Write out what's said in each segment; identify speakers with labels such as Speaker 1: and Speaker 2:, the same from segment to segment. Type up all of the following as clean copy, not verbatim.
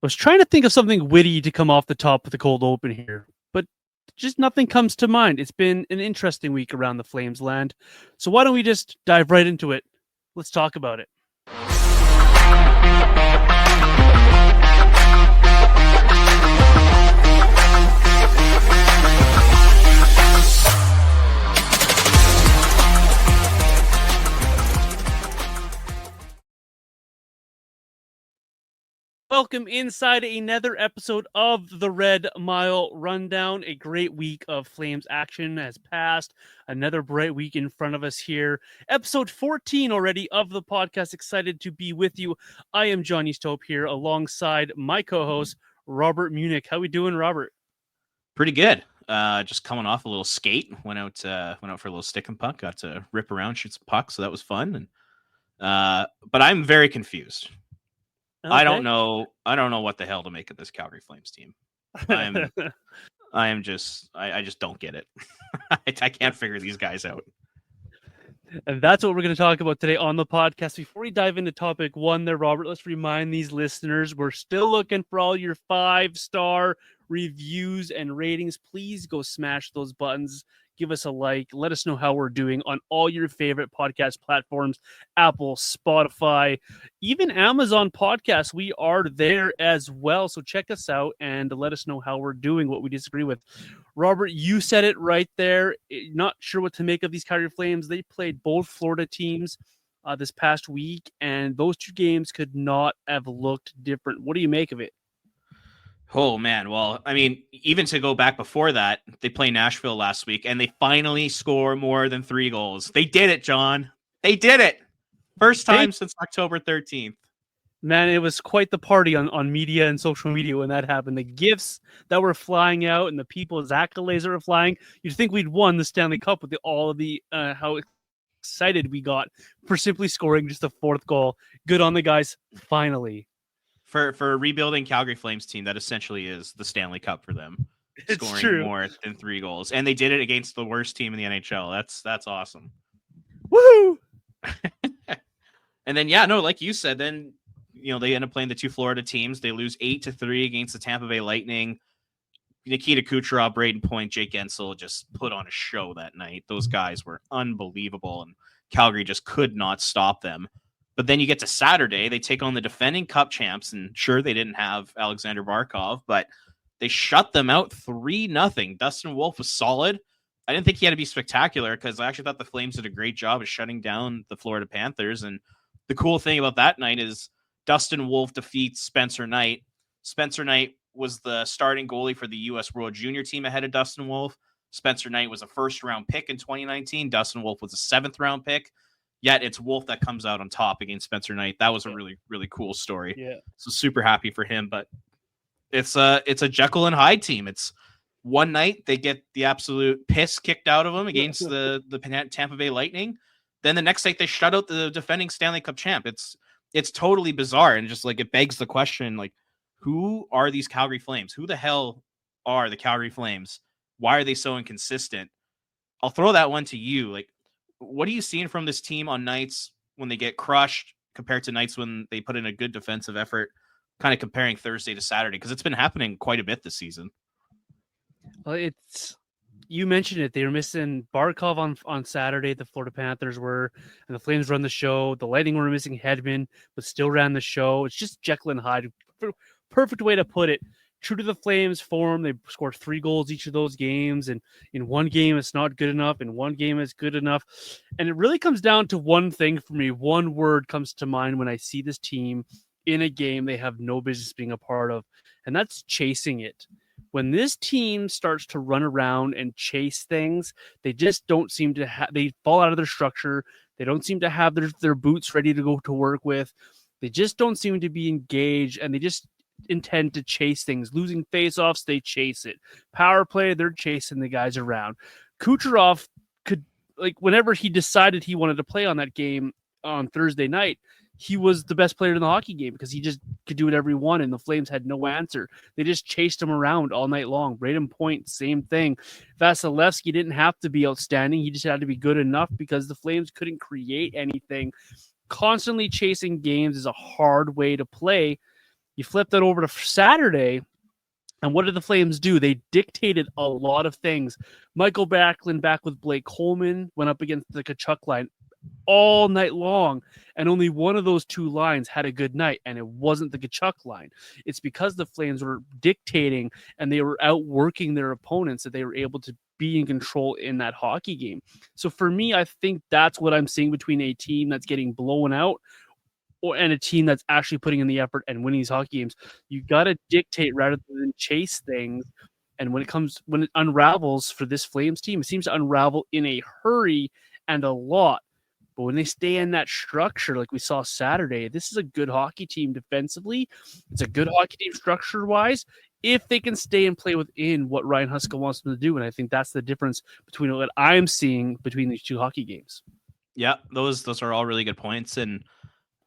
Speaker 1: was trying to think of something witty to come off the top of the cold open here, but just nothing comes to mind. It's been an interesting week around the Flames land. So why don't we just dive right into it? Let's talk about it. Welcome inside another episode of the Red Mile Rundown. A great week of Flames action has passed. Another bright week in front of us here. Episode 14 already of the podcast. Excited to be with you. I am Johnny Stope here alongside my co-host, Robert Munich. How we doing, Robert?
Speaker 2: Pretty good. Just coming off a little skate. Went out for a little stick and puck. Got to rip around, shoot some pucks, so that was fun. But I'm very confused. Okay. I don't know what the hell to make of this Calgary Flames team. I just don't get it. I can't figure these guys out.
Speaker 1: And that's what we're going to talk about today on the podcast. Before we dive into topic one there, Robert, let's remind these listeners, we're still looking for all your 5-star reviews and ratings. Please go smash those buttons. Give us a like. Let us know how we're doing on all your favorite podcast platforms, Apple, Spotify, even Amazon Podcasts. We are there as well. So check us out and let us know how we're doing, what we disagree with. Robert, you said it right there. Not sure what to make of these Calgary Flames. They played both Florida teams this past week, and those two games could not have looked different. What do you make of it?
Speaker 2: Oh, man. Well, I mean, even to go back before that, they played Nashville last week, and they finally score more than 3 goals. They did it, John. They did it. First time since October 13th.
Speaker 1: Man, it was quite the party on media and social media when that happened. The gifts that were flying out and the people's accolades that were flying. You'd think we'd won the Stanley Cup with all of the how excited we got for simply scoring just the 4th goal. Good on the guys, finally.
Speaker 2: For a rebuilding Calgary Flames team, that essentially is the Stanley Cup for them.
Speaker 1: It's
Speaker 2: scoring
Speaker 1: true.
Speaker 2: More than 3 goals. And they did it against the worst team in the NHL. That's awesome.
Speaker 1: Woohoo!
Speaker 2: And then, like you said, then, they end up playing the 2 Florida teams. They lose 8-3 against the Tampa Bay Lightning. Nikita Kucherov, Braden Point, Jake Ensel just put on a show that night. Those guys were unbelievable, and Calgary just could not stop them. But then you get to Saturday, they take on the defending Cup champs, and sure, they didn't have Alexander Barkov, but they shut them out 3-0. Dustin Wolf was solid. I didn't think he had to be spectacular because I actually thought the Flames did a great job of shutting down the Florida Panthers. And the cool thing about that night is Dustin Wolf defeats Spencer Knight. Spencer Knight was the starting goalie for the U.S. World Junior team ahead of Dustin Wolf. Spencer Knight was a first-round pick in 2019. Dustin Wolf was a 7th-round pick. Yet it's Wolf that comes out on top against Spencer Knight. That was a really, really cool story.
Speaker 1: Yeah. So
Speaker 2: super happy for him. But it's a Jekyll and Hyde team. It's one night they get the absolute piss kicked out of them against the Tampa Bay Lightning. Then the next night they shut out the defending Stanley Cup champ. It's totally bizarre, and just it begs the question, who are these Calgary Flames? Who the hell are the Calgary Flames? Why are they so inconsistent? I'll throw that one to you. What are you seeing from this team on nights when they get crushed compared to nights when they put in a good defensive effort, kind of comparing Thursday to Saturday? Because it's been happening quite a bit this season.
Speaker 1: Well, you mentioned it. They were missing Barkov on Saturday. The Florida Panthers were, and the Flames run the show. The Lightning were missing Hedman, but still ran the show. It's just Jekyll and Hyde. Perfect way to put it. True to the Flames form, they scored 3 goals each of those games, and in one game it's not good enough, in one game it's good enough. And it really comes down to one thing for me. One word comes to mind when I see this team in a game they have no business being a part of, and that's chasing it. When this team starts to run around and chase things, they just don't seem to they fall out of their structure. They don't seem to have their boots ready to go to work with. They just don't seem to be engaged, and they just intend to chase things. Losing faceoffs, they chase it. Power play, they're chasing the guys around. Kucherov could, whenever he decided he wanted to play on that game on Thursday night, he was the best player in the hockey game because he just could do whatever he wanted, and the Flames had no answer. They just chased him around all night long. Braden Point, same thing. Vasilevsky didn't have to be outstanding. He just had to be good enough because the Flames couldn't create anything. Constantly chasing games is a hard way to play. You flip that over to Saturday, and what did the Flames do? They dictated a lot of things. Michael Backlund back with Blake Coleman went up against the Tkachuk line all night long, and only one of those two lines had a good night, and it wasn't the Tkachuk line. It's because the Flames were dictating and they were outworking their opponents that they were able to be in control in that hockey game. So for me, I think that's what I'm seeing between a team that's getting blown out and a team that's actually putting in the effort and winning these hockey games. You got to dictate rather than chase things. And when it unravels for this Flames team, it seems to unravel in a hurry and a lot. But when they stay in that structure, like we saw Saturday, this is a good hockey team defensively. It's a good hockey team structure-wise if they can stay and play within what Ryan Huska wants them to do. And I think that's the difference between what I'm seeing between these two hockey games.
Speaker 2: Yeah, those are all really good points. And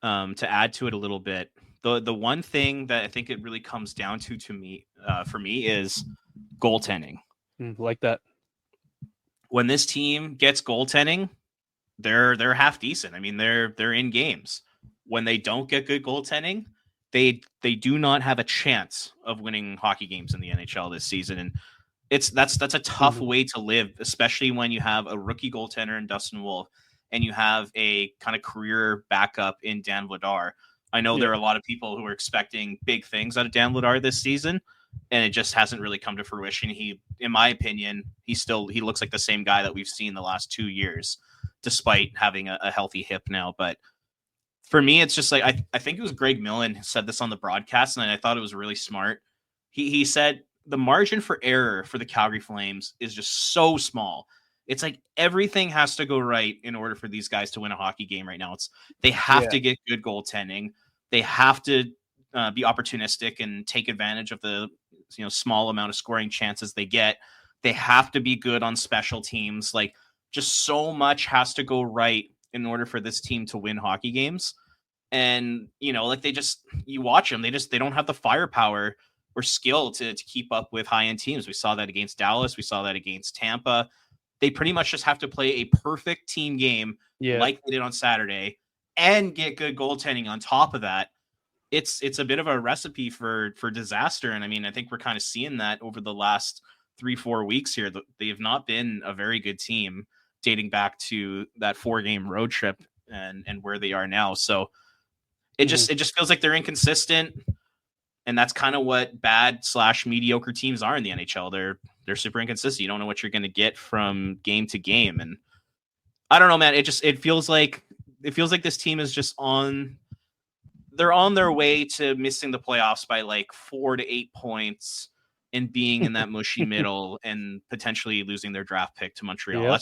Speaker 2: to add to it a little bit, the one thing that I think it really comes down to me, for me, is goaltending.
Speaker 1: Like that.
Speaker 2: When this team gets goaltending, they're half decent. I mean, they're in games. When they don't get good goaltending, they do not have a chance of winning hockey games in the NHL this season. And that's a tough way to live, especially when you have a rookie goaltender in Dustin Wolf and you have a kind of career backup in Dan Vladar. I know there are a lot of people who are expecting big things out of Dan Vladar this season, and it just hasn't really come to fruition. He, in my opinion, he looks like the same guy that we've seen the last 2 years, despite having a healthy hip now. But for me, it's just like, I think it was Greg Millen who said this on the broadcast, and I thought it was really smart. He said the margin for error for the Calgary Flames is just so small. It's like everything has to go right in order for these guys to win a hockey game right now. They have to get good goaltending. They have to be opportunistic and take advantage of the small amount of scoring chances they get. They have to be good on special teams. Like, just so much has to go right in order for this team to win hockey games. And, like you watch them, they don't have the firepower or skill to keep up with high-end teams. We saw that against Dallas. We saw that against Tampa. They pretty much just have to play a perfect team game like they did on Saturday and get good goaltending on top of that. It's a bit of a recipe for disaster. And I mean, I think we're kind of seeing that over the last 3-4 weeks here. They have not been a very good team dating back to that 4-game road trip and where they are now. So it just feels like they're inconsistent. And that's kind of what bad/mediocre teams are in the NHL. They're super inconsistent. You don't know what you're going to get from game to game. And I don't know, man. It feels like this team is just they're on their way to missing the playoffs by like 4 to 8 points and being in that mushy middle and potentially losing their draft pick to Montreal.
Speaker 1: Yep.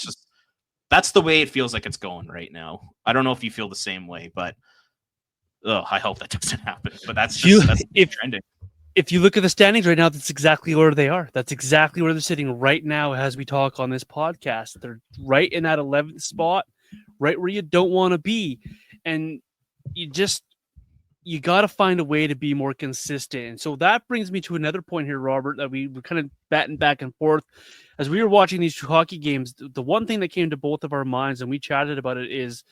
Speaker 2: That's the way it feels like it's going right now. I don't know if you feel the same way, but I hope that doesn't happen. But that's trending.
Speaker 1: If you look at the standings right now, that's exactly where they are. That's exactly where they're sitting right now as we talk on this podcast. They're right in that 11th spot, right where you don't want to be. And you got to find a way to be more consistent. And so that brings me to another point here, Robert, that we were kind of batting back and forth. As we were watching these two hockey games, the one thing that came to both of our minds, and we chatted about it, is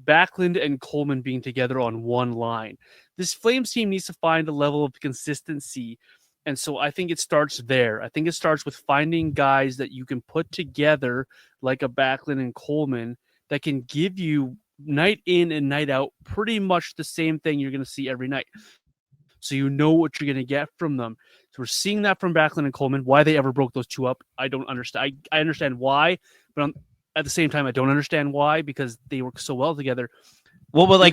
Speaker 1: Backlund and Coleman being together on one line. This Flames team needs to find a level of consistency. And so I think it starts there. I think it starts with finding guys that you can put together like a Backlund and Coleman that can give you night in and night out pretty much the same thing you're going to see every night. So you know what you're going to get from them. So we're seeing that from Backlund and Coleman. Why they ever broke those two up, I don't understand. I understand why, but at the same time, I don't understand why, because they work so well together.
Speaker 2: Well, Ryan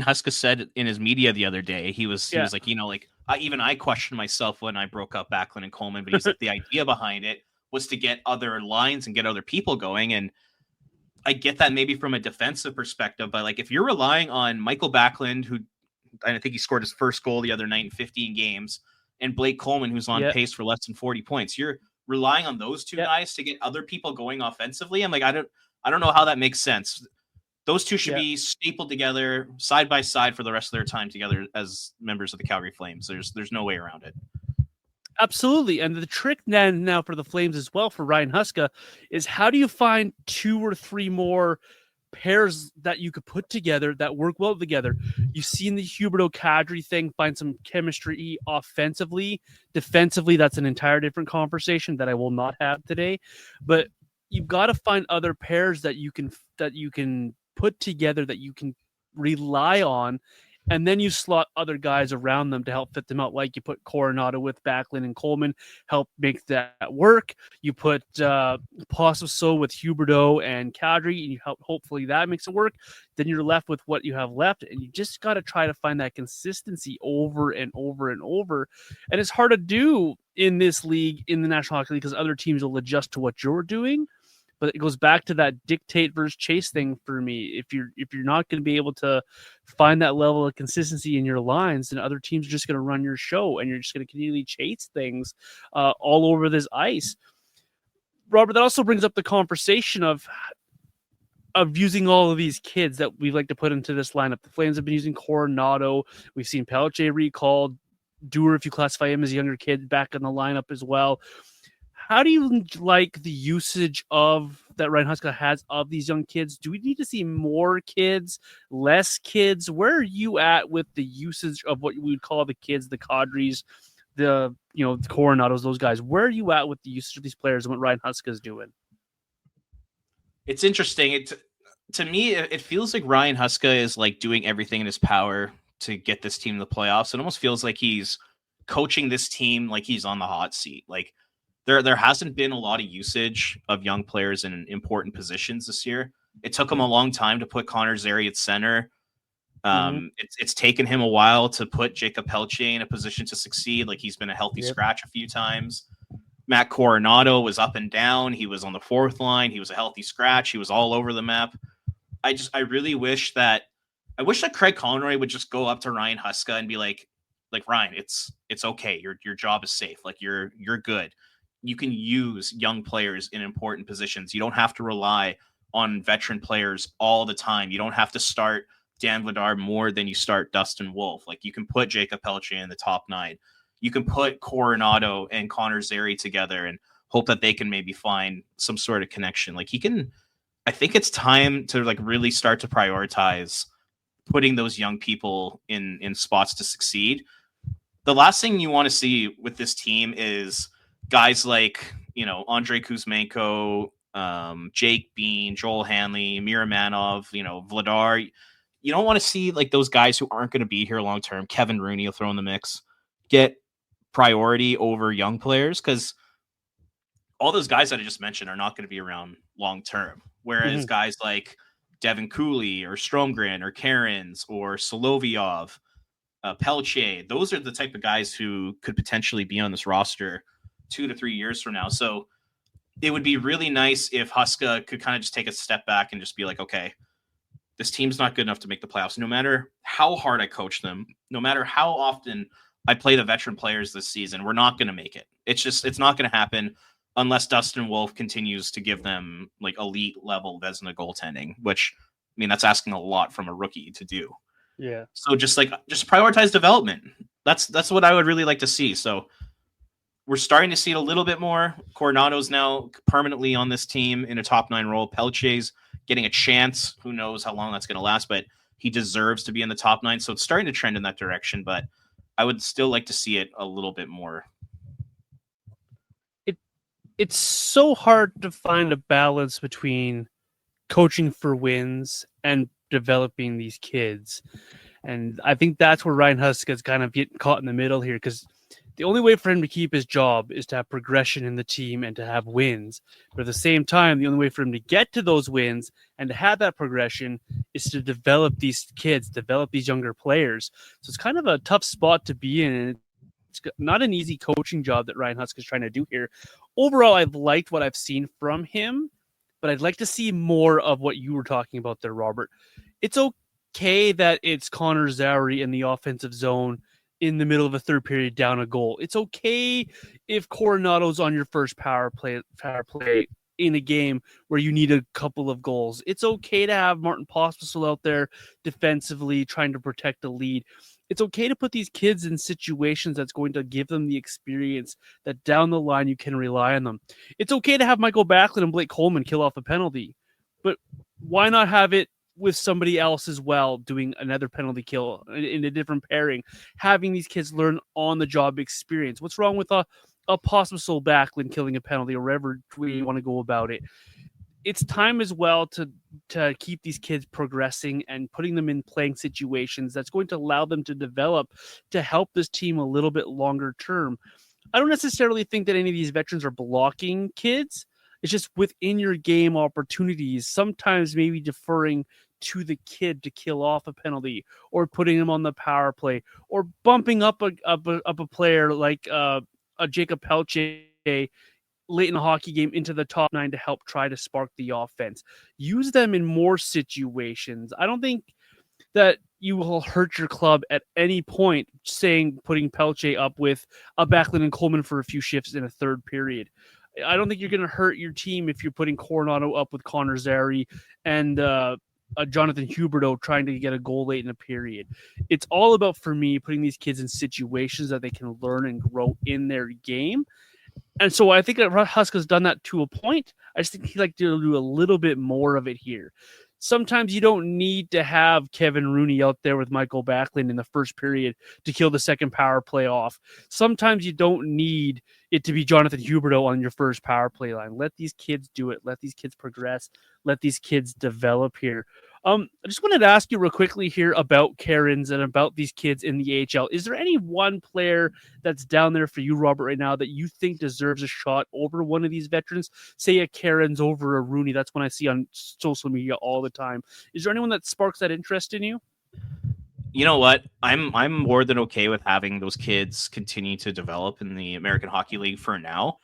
Speaker 2: Huska said in his media the other day, he was like, even I questioned myself when I broke up Backlund and Coleman, but he's like, the idea behind it was to get other lines and get other people going. And I get that maybe from a defensive perspective, but like if you're relying on Michael Backlund, who I think he scored his first goal the other night in 15 games, and Blake Coleman, who's on pace for less than 40 points, you're relying on those two guys to get other people going offensively. I'm like, I don't know how that makes sense. Those two should be stapled together side by side for the rest of their time together as members of the Calgary Flames. There's no way around it.
Speaker 1: Absolutely. And the trick now for the Flames as well, for Ryan Huska, is how do you find 2 or 3 more pairs that you could put together that work well together. You've seen the Huberdeau Kadri thing find some chemistry offensively. Defensively, that's an entire different conversation that I will not have today. But you've got to find other pairs that you can put together that you can rely on, and then you slot other guys around them to help fit them out. Like you put Coronado with Backlund and Coleman, help make that work. You put Pospisil with Huberdeau and Kadri, and you help. Hopefully that makes it work. Then you're left with what you have left, and you just got to try to find that consistency over and over and over. And it's hard to do in this league, in the National Hockey League, because other teams will adjust to what you're doing. But it goes back to that dictate versus chase thing for me. If you're not going to be able to find that level of consistency in your lines, then other teams are just going to run your show, and you're just going to continually chase things all over this ice. Robert, that also brings up the conversation of using all of these kids that we like to put into this lineup. The Flames have been using Coronado. We've seen Pelletier recalled. Dewar, if you classify him as a younger kid, back in the lineup as well. How do you like the usage of that Ryan Huska has of these young kids? Do we need to see more kids, less kids? Where are you at with the usage of what we would call the kids, the Kadris, the Coronados, those guys? Where are you at with the usage of these players and what Ryan Huska is doing?
Speaker 2: It's interesting. To me, it feels like Ryan Huska is like doing everything in his power to get this team to the playoffs. It almost feels like he's coaching this team like he's on the hot seat. Like there hasn't been a lot of usage of young players in important positions this year. It took him a long time to put Connor Zary at center. It's taken him a while to put Jacob Pelletier in a position to succeed. Like he's been a healthy scratch a few times. Matt Coronado was up and down. He was on the fourth line. He was a healthy scratch. He was all over the map. I really wish that Craig Conroy would just go up to Ryan Huska and be like Ryan, it's okay. Your job is safe. Like you're good. You can use young players in important positions. You don't have to rely on veteran players all the time. You don't have to start Dan Vladar more than you start Dustin Wolf. Like you can put Jacob Pelletier in the top 9. You can put Coronado and Connor Zary together and hope that they can maybe find some sort of connection. Like I think it's time to like really start to prioritize putting those young people in spots to succeed. The last thing you want to see with this team is guys like, Andrei Kuzmenko, Jake Bean, Joel Hanley, Miramanov, Vladar. You don't want to see like those guys who aren't going to be here long term. Kevin Rooney will throw in the mix, get priority over young players, because all those guys that I just mentioned are not going to be around long term. Whereas guys like Devin Cooley or Stromgren or Cairns or Solovyov, Pelletier, those are the type of guys who could potentially be on this roster 2 to 3 years from now. So it would be really nice if Huska could kind of just take a step back and just be like, okay, this team's not good enough to make the playoffs. No matter how hard I coach them, no matter how often I play the veteran players this season, we're not going to make it. It's not going to happen unless Dustin Wolf continues to give them like elite level Vezina goaltending, which, I mean, that's asking a lot from a rookie to do.
Speaker 1: Yeah.
Speaker 2: So just prioritize development. That's what I would really like to see. So we're starting to see it a little bit more. Coronado's now permanently on this team in a top 9 role. Pelletier's getting a chance. Who knows how long that's going to last, but he deserves to be in the top 9. So it's starting to trend in that direction, but I would still like to see it a little bit more.
Speaker 1: It's so hard to find a balance between coaching for wins and developing these kids. And I think that's where Ryan Huska is kind of getting caught in the middle here, because the only way for him to keep his job is to have progression in the team and to have wins. But at the same time, the only way for him to get to those wins and to have that progression is to develop these kids, develop these younger players. So it's kind of a tough spot to be in. And it's not an easy coaching job that Ryan Huska is trying to do here. Overall, I've liked what I've seen from him, but I'd like to see more of what you were talking about there, Robert. It's okay that it's Connor Zary in the offensive zone in the middle of a third period down a goal. It's okay if Coronado's on your first power play in a game where you need a couple of goals. It's okay to have Martin Pospisil out there defensively trying to protect the lead. It's okay to put these kids in situations that's going to give them the experience that down the line you can rely on them. It's okay to have Michael Backlund and Blake Coleman kill off a penalty. But why not have it with somebody else as well, doing another penalty kill in a different pairing, having these kids learn on the job experience? What's wrong with a possible Backlund killing a penalty or whatever way you want to go about it? It's time as well to keep these kids progressing and putting them in playing situations that's going to allow them to develop to help this team a little bit longer term. I don't necessarily think that any of these veterans are blocking kids. It's just within your game opportunities, sometimes maybe deferring to the kid to kill off a penalty or putting him on the power play or bumping up a player like a Jacob Pelche late in the hockey game into the top nine to help try to spark the offense. Use them in more situations. I don't think that you will hurt your club at any point saying putting Pelche up with a Backlund and Coleman for a few shifts in a third period. I don't think you're going to hurt your team if you're putting Coronado up with Connor Zary and Jonathan Huberdeau trying to get a goal late in a period. It's all about, for me, putting these kids in situations that they can learn and grow in their game. And so I think that Husk has done that to a point. I just think he'd like to do a little bit more of it here. Sometimes you don't need to have Kevin Rooney out there with Michael Backlund in the first period to kill the second power play off. Sometimes you don't need it to be Jonathan Huberdeau on your first power play line. Let these kids do it. Let these kids progress. Let these kids develop here. I just wanted to ask you real quickly here about Karens and about these kids in the AHL. Is there any one player that's down there for you, Robert, right now that you think deserves a shot over one of these veterans? Say a Karens over a Rooney. That's one I see on social media all the time. Is there anyone that sparks that interest in you?
Speaker 2: You know what? I'm more than okay with having those kids continue to develop in the American Hockey League for now.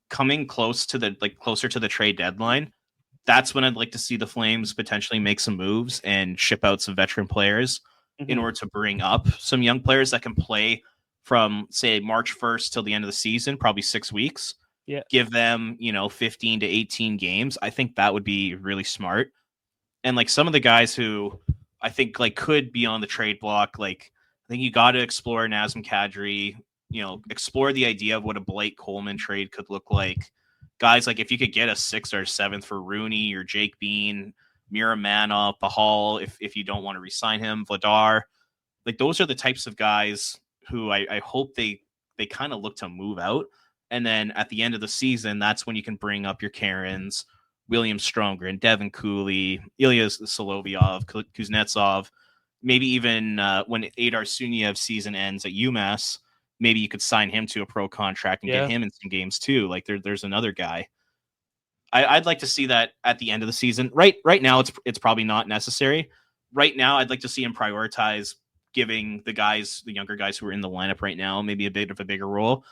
Speaker 2: Coming closer to the trade deadline, that's when I'd like to see the Flames potentially make some moves and ship out some veteran players in order to bring up some young players that can play from, say, March 1st till the end of the season, probably 6 weeks.
Speaker 1: Yeah.
Speaker 2: Give them, 15 to 18 games. I think that would be really smart. And like some of the guys who I think like could be on the trade block, like I think you got to explore Nazem Kadri, explore the idea of what a Blake Coleman trade could look like. Guys, like if you could get a 6th or 7th for Rooney or Jake Bean, Miramana, Pahal, if you don't want to re-sign him, Vladar, like those are the types of guys who I hope they kind of look to move out. And then at the end of the season, that's when you can bring up your Karens, William Stromgren, Devin Cooley, Ilya Solovyov, Kuznetsov, maybe even when Adar Suniev season ends at UMass, maybe you could sign him to a pro contract and get him in some games too. Like there's another guy. I'd like to see that at the end of the season. Right now, it's probably not necessary. Right now, I'd like to see him prioritize giving the younger guys who are in the lineup right now, maybe a bit of a bigger role.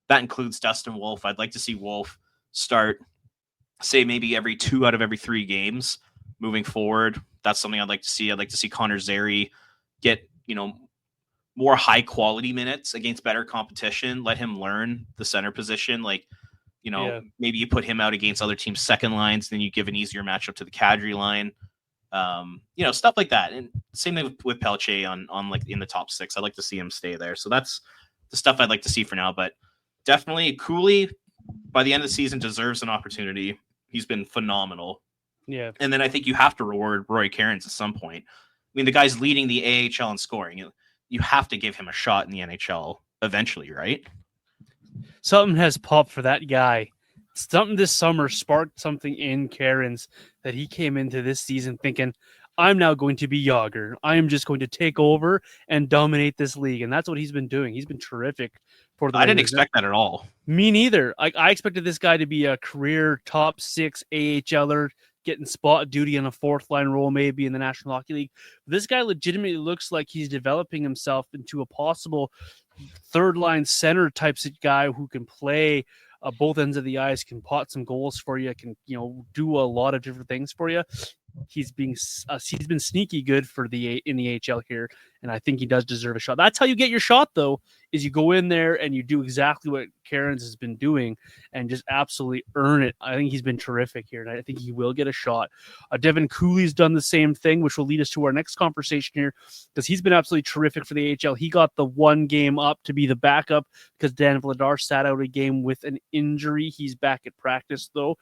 Speaker 2: That includes Dustin Wolf. I'd like to see Wolf start, say, maybe every 2 out of every 3 games moving forward. That's something I'd like to see. I'd like to see Connor Zary get, more high quality minutes against better competition. Let him learn the center position. Like, maybe you put him out against other teams' second lines, then you give an easier matchup to the Kadri line. Stuff like that. And same thing with Pelche on like in the top 6. I'd like to see him stay there. So that's the stuff I'd like to see for now. But definitely Cooley, by the end of the season, deserves an opportunity. He's been phenomenal.
Speaker 1: Yeah.
Speaker 2: And then I think you have to reward Roy Karens at some point. I mean, the guy's leading the AHL in scoring. You have to give him a shot in the NHL eventually, right?
Speaker 1: Something has popped for that guy. Something this summer sparked something in Karens that he came into this season thinking, I'm now going to be Yager. I am just going to take over and dominate this league. And that's what he's been doing. He's been terrific for the
Speaker 2: I didn't expect that at all.
Speaker 1: Me neither. I expected this guy to be a career top 6 AHLer, getting spot duty in a 4th line role maybe in the National Hockey League. This guy legitimately looks like he's developing himself into a possible 3rd line center type guy who can play both ends of the ice, can pot some goals for you, can do a lot of different things for you. He's been sneaky good in the AHL here, and I think he does deserve a shot. That's how you get your shot, though, is you go in there and you do exactly what Karens has been doing and just absolutely earn it. I think he's been terrific here, and I think he will get a shot. Devin Cooley's done the same thing, which will lead us to our next conversation here, because he's been absolutely terrific for the AHL. He got the 1 game up to be the backup because Dan Vladar sat out a game with an injury. He's back at practice, though.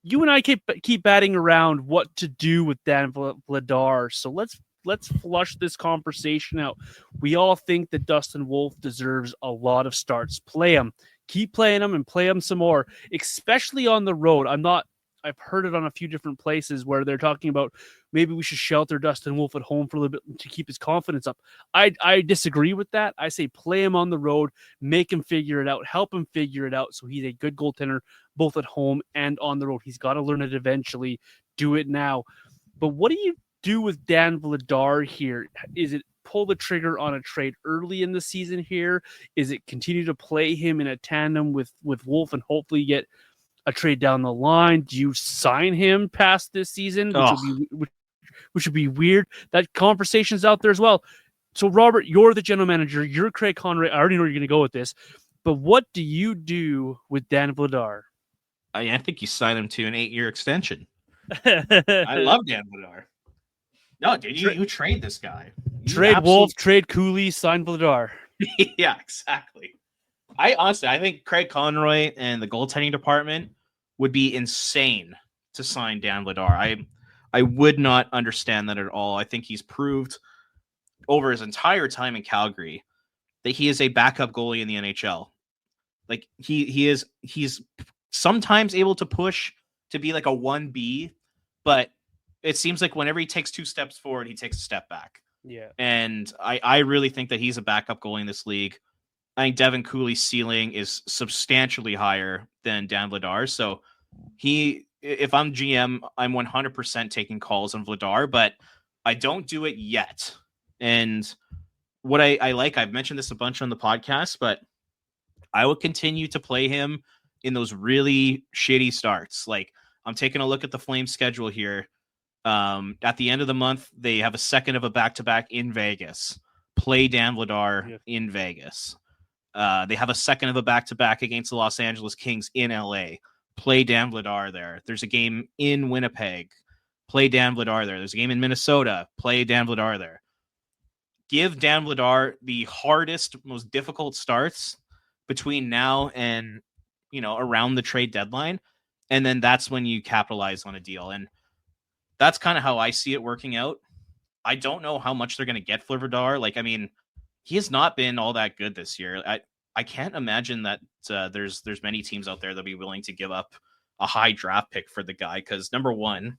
Speaker 1: you and I keep batting around what to do with Dan Vladar. So let's flush this conversation out. We all think that Dustin Wolf deserves a lot of starts. Play him, keep playing him, and play him some more, especially on the road. I've heard it on a few different places where they're talking about maybe we should shelter Dustin Wolf at home for a little bit to keep his confidence up. I disagree with that. I say play him on the road, make him figure it out, help him figure it out so he's a good goaltender both at home and on the road. He's got to learn it eventually. Do it now. But what do you do with Dan Vladar here? Is it pull the trigger on a trade early in the season here? Is it continue to play him in a tandem with Wolf and hopefully get a trade down the line? Do you sign him past this season, which would be weird? That conversation's out there as well. So, Robert, you're the general manager. You're Craig Conroy. I already know you're going to go with this. But what do you do with Dan Vladar?
Speaker 2: I think you sign him to an 8-year extension. I love Dan Vladar. No, dude, you trade this guy.
Speaker 1: Trade Wolf, trade Cooley, sign Vladar.
Speaker 2: Yeah, exactly. I think Craig Conroy and the goaltending department would be insane to sign Dan Vladar. I would not understand that at all. I think he's proved over his entire time in Calgary that he is a backup goalie in the NHL. Like he's sometimes able to push to be like a 1B, but it seems like whenever he takes 2 steps forward, he takes a step back.
Speaker 1: Yeah. And
Speaker 2: I really think that he's a backup goalie in this league. I think Devin Cooley's ceiling is substantially higher than Dan Vladar. So if I'm GM, I'm 100% taking calls on Vladar, but I don't do it yet. And what I like, I've mentioned this a bunch on the podcast, but I would continue to play him in those really shitty starts. Like, I'm taking a look at the Flames schedule here. At the end of the month, they have a second of a back-to-back in Vegas. Play Dan Vladar in Vegas. They have a second of a back-to-back against the Los Angeles Kings in LA. Play Dan Vladar there. There's a game in Winnipeg. Play Dan Vladar there. There's a game in Minnesota. Play Dan Vladar there. Give Dan Vladar the hardest, most difficult starts between now and, around the trade deadline. And then that's when you capitalize on a deal. And that's kind of how I see it working out. I don't know how much they're going to get for Vladar. He has not been all that good this year. I can't imagine that there's many teams out there that'll be willing to give up a high draft pick for the guy. Because number one,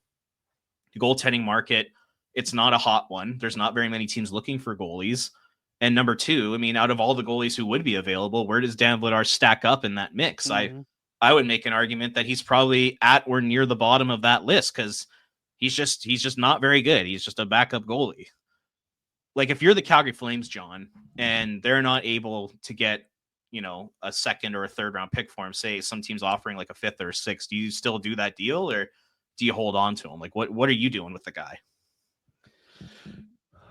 Speaker 2: the goaltending market, it's not a hot one. There's not very many teams looking for goalies. And number two, out of all the goalies who would be available, where does Dan Vladar stack up in that mix? Mm-hmm. I would make an argument that he's probably at or near the bottom of that list because he's just not very good. He's just a backup goalie. Like, if you're the Calgary Flames, John, and they're not able to get, a second or a third round pick for him, say some team's offering like a 5th or a 6th, do you still do that deal or do you hold on to him? Like, what are you doing with the guy?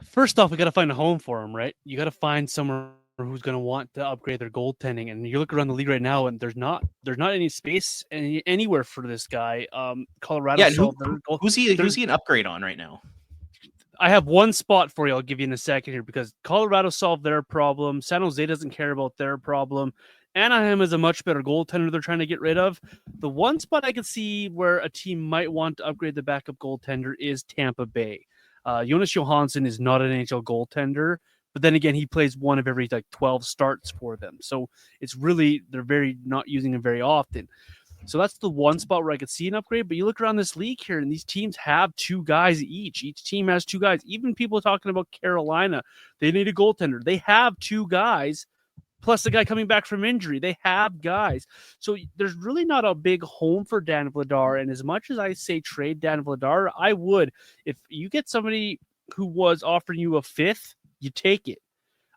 Speaker 1: First off, we got to find a home for him, right? You got to find somewhere who's going to want to upgrade their goaltending. And you look around the league right now, and there's not any space anywhere for this guy. Colorado.
Speaker 2: Yeah, who's he an upgrade on right now?
Speaker 1: I have one spot for you. I'll give you in a second here because Colorado solved their problem. San Jose doesn't care about their problem. Anaheim is a much better goaltender they're trying to get rid of. The one spot I could see where a team might want to upgrade the backup goaltender is Tampa Bay. Jonas Johansson is not an NHL goaltender, but then again, he plays one of every 12 starts for them. So it's really, they're very not using him very often. So that's the one spot where I could see an upgrade. But you look around this league here, and these teams have 2 guys each. Each team has 2 guys. Even people talking about Carolina, they need a goaltender. They have 2 guys, plus the guy coming back from injury. They have guys. So there's really not a big home for Dan Vladar. And as much as I say trade Dan Vladar, I would. If you get somebody who was offering you a 5th, you take it.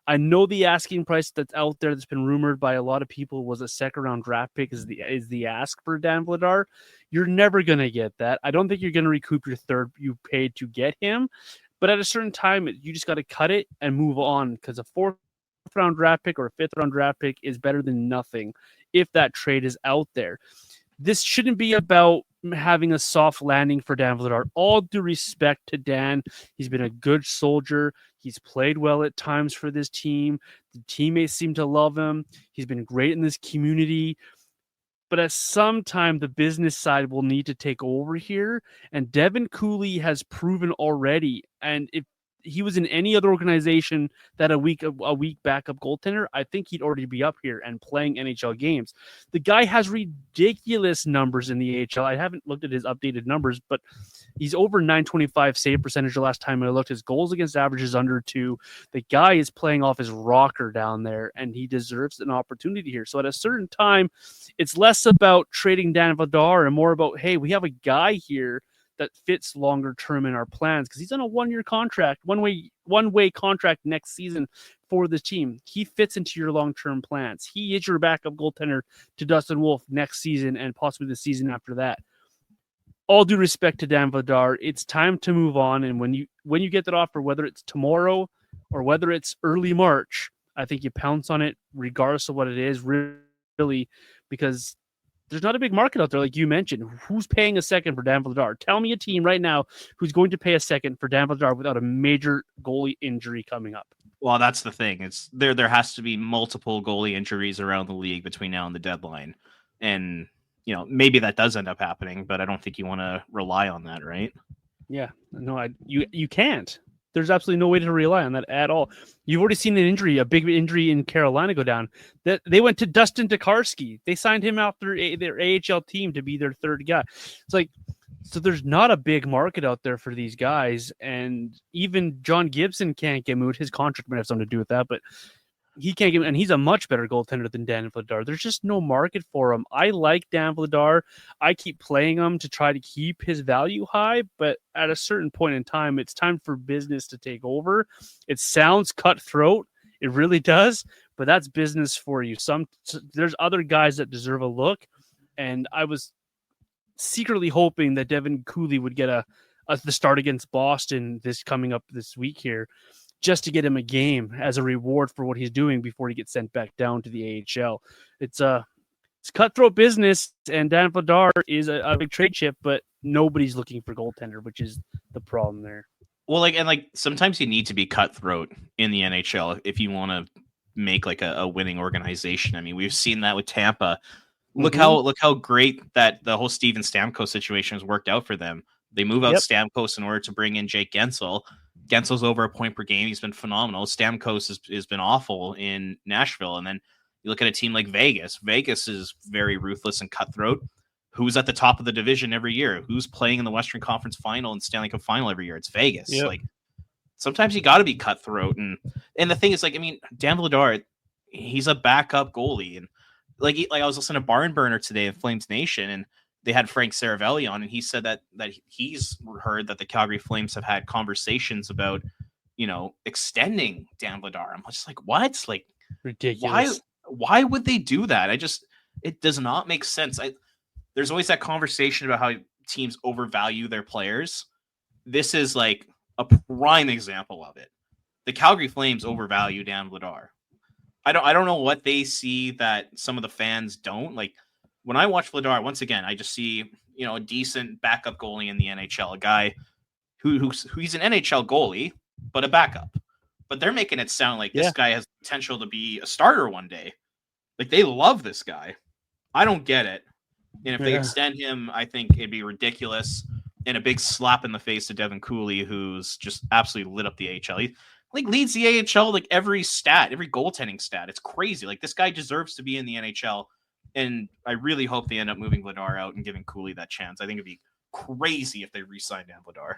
Speaker 1: I know the asking price that's out there that's been rumored by a lot of people was a 2nd-round draft pick is the ask for Dan Vladar. You're never going to get that. I don't think you're going to recoup your 3rd you paid to get him. But at a certain time, you just got to cut it and move on because a 4th-round draft pick or a 5th-round draft pick is better than nothing if that trade is out there. This shouldn't be about having a soft landing for Dan Vladar. All due respect to Dan. He's been a good soldier. He's played well at times for this team. The teammates seem to love him. He's been great in this community. But at some time, the business side will need to take over here. And Devin Cooley has proven already. And if he was in any other organization that a week backup goaltender, I think he'd already be up here and playing NHL games. The guy has ridiculous numbers in the AHL. I haven't looked at his updated numbers, but he's over 925 save percentage the last time I looked. His goals against average is under 2. The guy is playing off his rocker down there, and he deserves an opportunity here. So at a certain time, it's less about trading Dan Vladar and more about, hey, we have a guy here that fits longer term in our plans because he's on a 1-year contract, one-way contract next season for the team. He fits into your long-term plans. He is your backup goaltender to Dustin Wolf next season and possibly the season after that. All due respect to Dan Vladar, it's time to move on. And when you get that offer, whether it's tomorrow or whether it's early March, I think you pounce on it regardless of what it is, really, because there's not a big market out there, like you mentioned. Who's paying a second for Dan Vladar? Tell me a team right now who's going to pay a second for Dan Vladar without a major goalie injury coming up.
Speaker 2: Well, that's the thing. It's there has to be multiple goalie injuries around the league between now and the deadline. And, maybe that does end up happening, but I don't think you want to rely on that, right?
Speaker 1: Yeah. No, you can't. There's absolutely no way to rely on that at all. You've already seen a big injury in Carolina go down. That they went to Dustin Tokarski. They signed him out their AHL team to be their third guy. It's like, so there's not a big market out there for these guys. And even John Gibson can't get moved. His contract might have something to do with that, but he can't get, and he's a much better goaltender than Dan Vladar. There's just no market for him. I like Dan Vladar. I keep playing him to try to keep his value high, but at a certain point in time, it's time for business to take over. It sounds cutthroat. It really does, but that's business for you. There's other guys that deserve a look, and I was secretly hoping that Devin Cooley would get the start against Boston coming up this week here, just to get him a game as a reward for what he's doing before he gets sent back down to the AHL. It's cutthroat business, and Dan Vladar is a big trade chip, but nobody's looking for goaltender, which is the problem there.
Speaker 2: Well, sometimes you need to be cutthroat in the NHL if you want to make a winning organization. I mean, we've seen that with Tampa. Look how great that the whole Steven Stamkos situation has worked out for them. They move out Stamkos in order to bring in Jake Gensel. Gensel's over a point per game. He's been phenomenal. Stamkos has been awful in Nashville. And then you look at a team like Vegas. Vegas is very ruthless and cutthroat. Who's at the top of the division every year? Who's playing in the Western Conference Final and Stanley Cup Final every year? It's Vegas. Yep. Sometimes you got to be cutthroat. And the thing is, Dan Vladar, he's a backup goalie. And I was listening to Barn Burner today in Flames Nation, and they had Frank Saravelli on, and he said that he's heard that the Calgary Flames have had conversations about, extending Dan Vladar. I'm just like, what?
Speaker 1: Ridiculous.
Speaker 2: Why would they do that? It does not make sense. There's always that conversation about how teams overvalue their players. This is a prime example of it. The Calgary Flames overvalue Dan Vladar. I don't know what they see that some of the fans don't. When I watch Vladar, once again, I just see, a decent backup goalie in the NHL, a guy who's an NHL goalie, but a backup. But they're making it sound like this guy has potential to be a starter one day. They love this guy. I don't get it. And if they extend him, I think it'd be ridiculous and a big slap in the face to Devin Cooley, who's just absolutely lit up the AHL. He leads the AHL every stat, every goaltending stat. It's crazy. This guy deserves to be in the NHL. And I really hope they end up moving Vladar out and giving Cooley that chance. I think it'd be crazy if they re-signed Dan Vladar.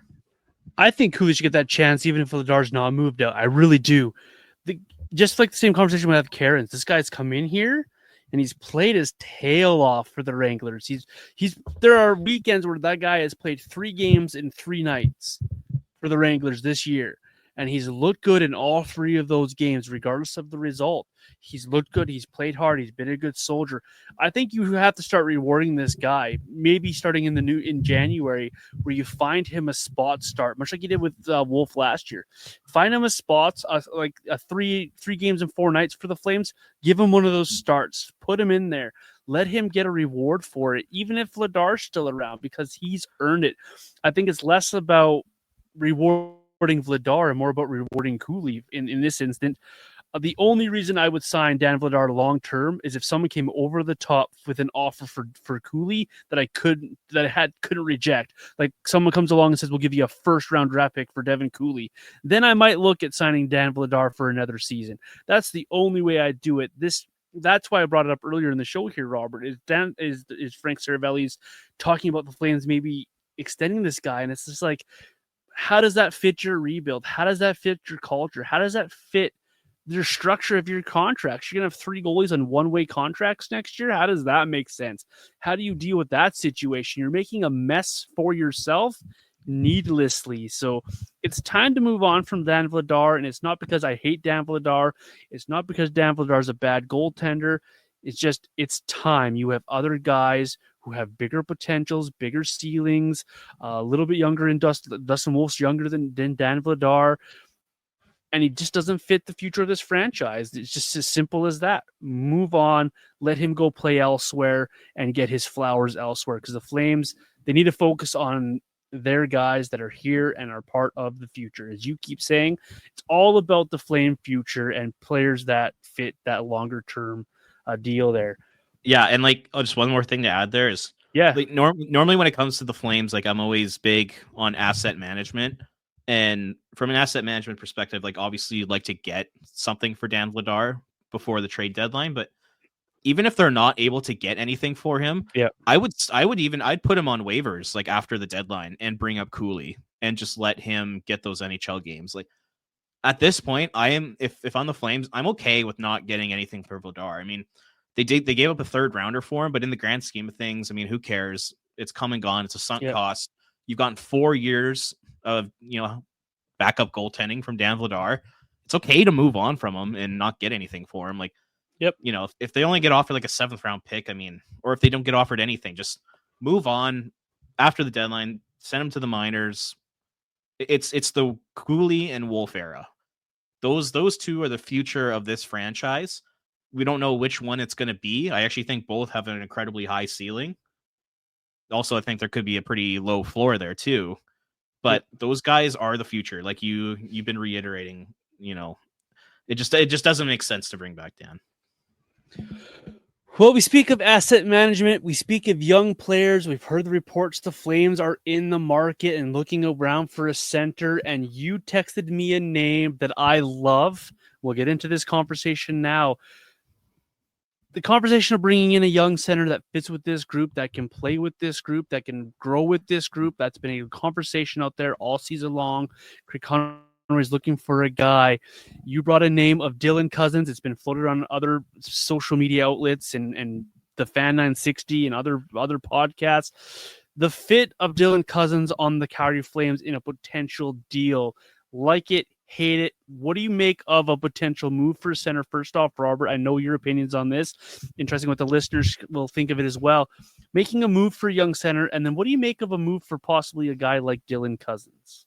Speaker 1: I think Cooley should get that chance, even if Vladar's not moved out. I really do. Just like the same conversation we have with Karens. This guy's come in here and he's played his tail off for the Wranglers. There are weekends where that guy has played 3 games in 3 nights for the Wranglers this year. And he's looked good in all 3 of those games, regardless of the result. He's looked good. He's played hard. He's been a good soldier. I think you have to start rewarding this guy, maybe starting in January, where you find him a spot start, much like you did with Wolf last year. Find him a spot, like a 3 games in 4 nights for the Flames. Give him one of those starts. Put him in there. Let him get a reward for it, even if Vladar's still around, because he's earned it. I think it's less about rewarding Vladar and more about rewarding Cooley in this instant. The only reason I would sign Dan Vladar long term is if someone came over the top with an offer for Cooley that I couldn't reject. Like someone comes along and says we'll give you a first round draft pick for Devin Cooley, then I might look at signing Dan Vladar for another season. That's the only way I do it. That's why I brought it up earlier in the show here, Robert. Is Frank Saravelli's talking about the Flames maybe extending this guy, and it's just like, how does that fit your rebuild? How does that fit your culture? How does that fit your structure of your contracts? You're gonna have 3 goalies on one-way contracts next year. How does that make sense? How do you deal with that situation? You're making a mess for yourself needlessly. So it's time to move on from Dan Vladar, and it's not because I hate Dan Vladar. It's not because Dan Vladar is a bad goaltender. It's just it's time. You have other guys who have bigger potentials, bigger ceilings, a little bit younger, and Dustin Wolf's younger than Dan Vladar. And he just doesn't fit the future of this franchise. It's just as simple as that. Move on, let him go play elsewhere and get his flowers elsewhere. Because the Flames, they need to focus on their guys that are here and are part of the future. As you keep saying, it's all about the Flame future and players that fit that longer term deal there.
Speaker 2: Yeah, and like just one more thing to add there is, like, normally when it comes to the Flames, like I'm always big on asset management. And from an asset management perspective, like obviously you'd like to get something for Dan Vladar before the trade deadline, but even if they're not able to get anything for him, I'd put him on waivers like after the deadline and bring up Cooley and just let him get those NHL games. Like at this point, if I'm the Flames, I'm okay with not getting anything for Vladar. I mean, they gave up a 3rd rounder for him, but in the grand scheme of things, I mean, who cares? It's come and gone. It's a sunk cost. You've gotten 4 years of backup goaltending from Dan Vladar. It's okay to move on from him and not get anything for him. Like, if they only get offered like a 7th round pick, I mean, or if they don't get offered anything, just move on after the deadline. Send him to the minors. It's the Cooley and Wolf era. Those two are the future of this franchise. We don't know which one it's going to be. I actually think both have an incredibly high ceiling. Also, I think there could be a pretty low floor there too. But those guys are the future. Like you've been reiterating, it just doesn't make sense to bring back Dan.
Speaker 1: Well, we speak of asset management. We speak of young players. We've heard the reports the Flames are in the market and looking around for a center. And you texted me a name that I love. We'll get into this conversation now. The conversation of bringing in a young center that fits with this group, that can play with this group, that can grow with this group. That's been a conversation out there all season long. Craig Conroy is looking for a guy. You brought a name of Dylan Cozens. It's been floated on other social media outlets and the Fan 960 and other podcasts. The fit of Dylan Cozens on the Calgary Flames in a potential deal. Like it, hate it. What do you make of a potential move for center? First off, Robert, I know your opinions on this. Interesting what the listeners will think of it as well. Making a move for a young center, and then what do you make of a move for possibly a guy like Dylan Cozens?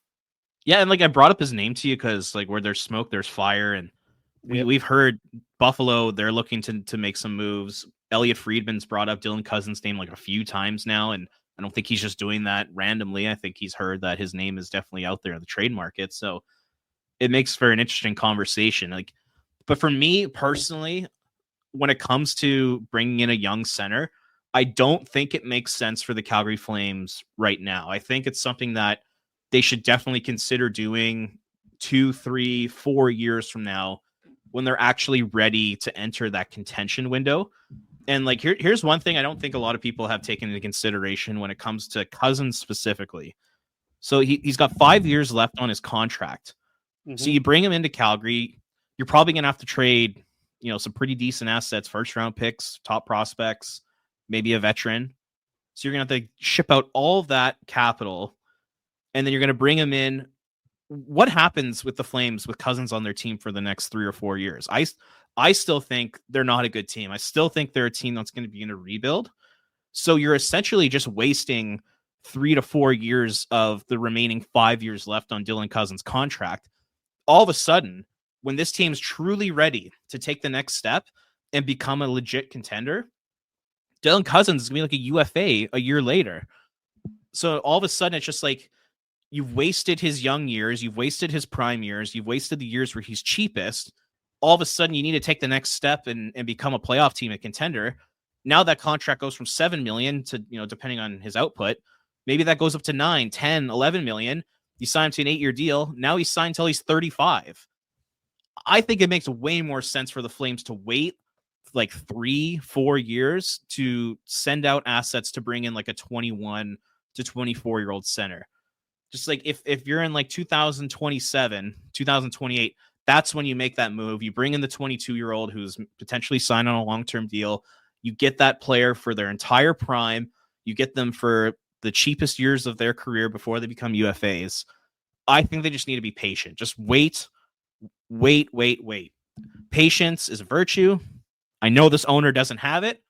Speaker 2: Yeah, and like I brought up his name to you because like where there's smoke, there's fire, and we've heard Buffalo, they're looking to make some moves. Elliot Friedman's brought up Dylan Cozens' name like a few times now, and I don't think he's just doing that randomly. I think he's heard that his name is definitely out there in the trade market. So it makes for an interesting conversation. Like, but for me personally, when it comes to bringing in a young center, I don't think it makes sense for the Calgary Flames right now. I think it's something that they should definitely consider doing 2, 3, 4 years from now when they're actually ready to enter that contention window. And like, here's one thing I don't think a lot of people have taken into consideration when it comes to Cozens specifically. So he's got 5 years left on his contract. Mm-hmm. So you bring him into Calgary, you're probably going to have to trade, some pretty decent assets, 1st round picks, top prospects, maybe a veteran. So you're going to have to ship out all of that capital, and then you're going to bring him in. What happens with the Flames with Cozens on their team for the next 3 or 4 years? I still think they're not a good team. I still think they're a team that's going to be in a rebuild. So you're essentially just wasting 3 to 4 years of the remaining 5 years left on Dylan Cozens' contract. All of a sudden, when this team's truly ready to take the next step and become a legit contender, Dylan Cozens is going to be like a UFA a year later. So all of a sudden, it's just like you've wasted his young years, you've wasted his prime years, you've wasted the years where he's cheapest. all of a sudden you need to take the next step and become a playoff team, a contender. Now that contract goes from 7 million to, depending on his output, maybe that goes up to 9, 10, 11 million. You sign him to an 8-year deal. Now he's signed till he's 35. I think it makes way more sense for the Flames to wait like 3-4 years to send out assets to bring in like a 21 to 24-year-old center. Just like if you're in like 2027, 2028, that's when you make that move. You bring in the 22-year-old who's potentially signed on a long-term deal. You get that player for their entire prime. You get them for the cheapest years of their career before they become UFAs. I think they just need to be patient. Just wait. Patience is a virtue. I know this owner doesn't have it,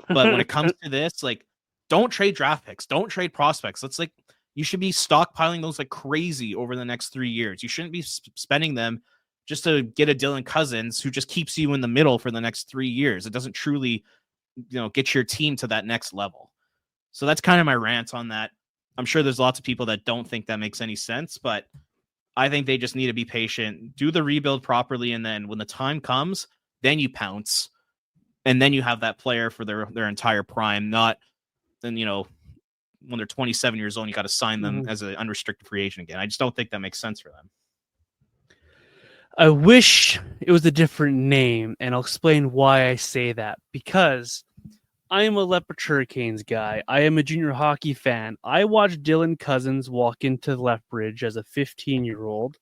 Speaker 2: but when it comes to this, like, don't trade draft picks. Don't trade prospects. It's like, you should be stockpiling those like crazy over the next 3 years. You shouldn't be spending them just to get a Dylan Cozens who just keeps you in the middle for the next 3 years. It doesn't truly, get your team to that next level. So that's kind of my rant on that. I'm sure there's lots of people that don't think that makes any sense, but I think they just need to be patient, do the rebuild properly, and then when the time comes, then you pounce, and then you have that player for their entire prime. Not then, when they're 27 years old, you got to sign them as an unrestricted free agent again. I just don't think that makes sense for them.
Speaker 1: I wish it was a different name, and I'll explain why I say that. Because I am a Leopard Hurricanes guy. I am a junior hockey fan. I watched Dylan Cozens walk into Lethbridge as a 15-year-old,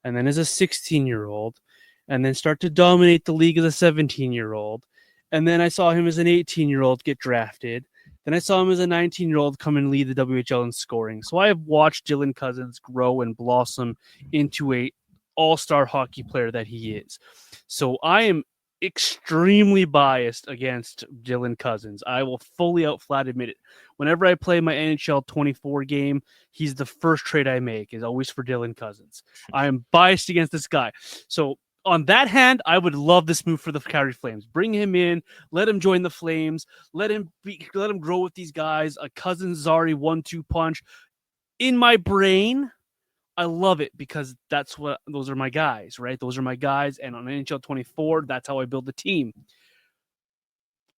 Speaker 1: and then as a 16-year-old, and then start to dominate the league as a 17-year-old. And then I saw him as an 18-year-old get drafted. Then I saw him as a 19-year-old come and lead the WHL in scoring. So I have watched Dylan Cozens grow and blossom into a all-star hockey player that he is. So I am extremely biased against Dylan Cozens. I will fully out flat admit it. Whenever I play my NHL 24 game, he's the first trade I make is always for Dylan Cozens. I am biased against this guy. So on that hand, I would love this move for the Calgary Flames. Bring him in, let him join the Flames, let him grow with these guys. A Cozens Zari 1-2 punch. In my brain, I love it because those are my guys, right? Those are my guys. And on NHL 24, that's how I build the team.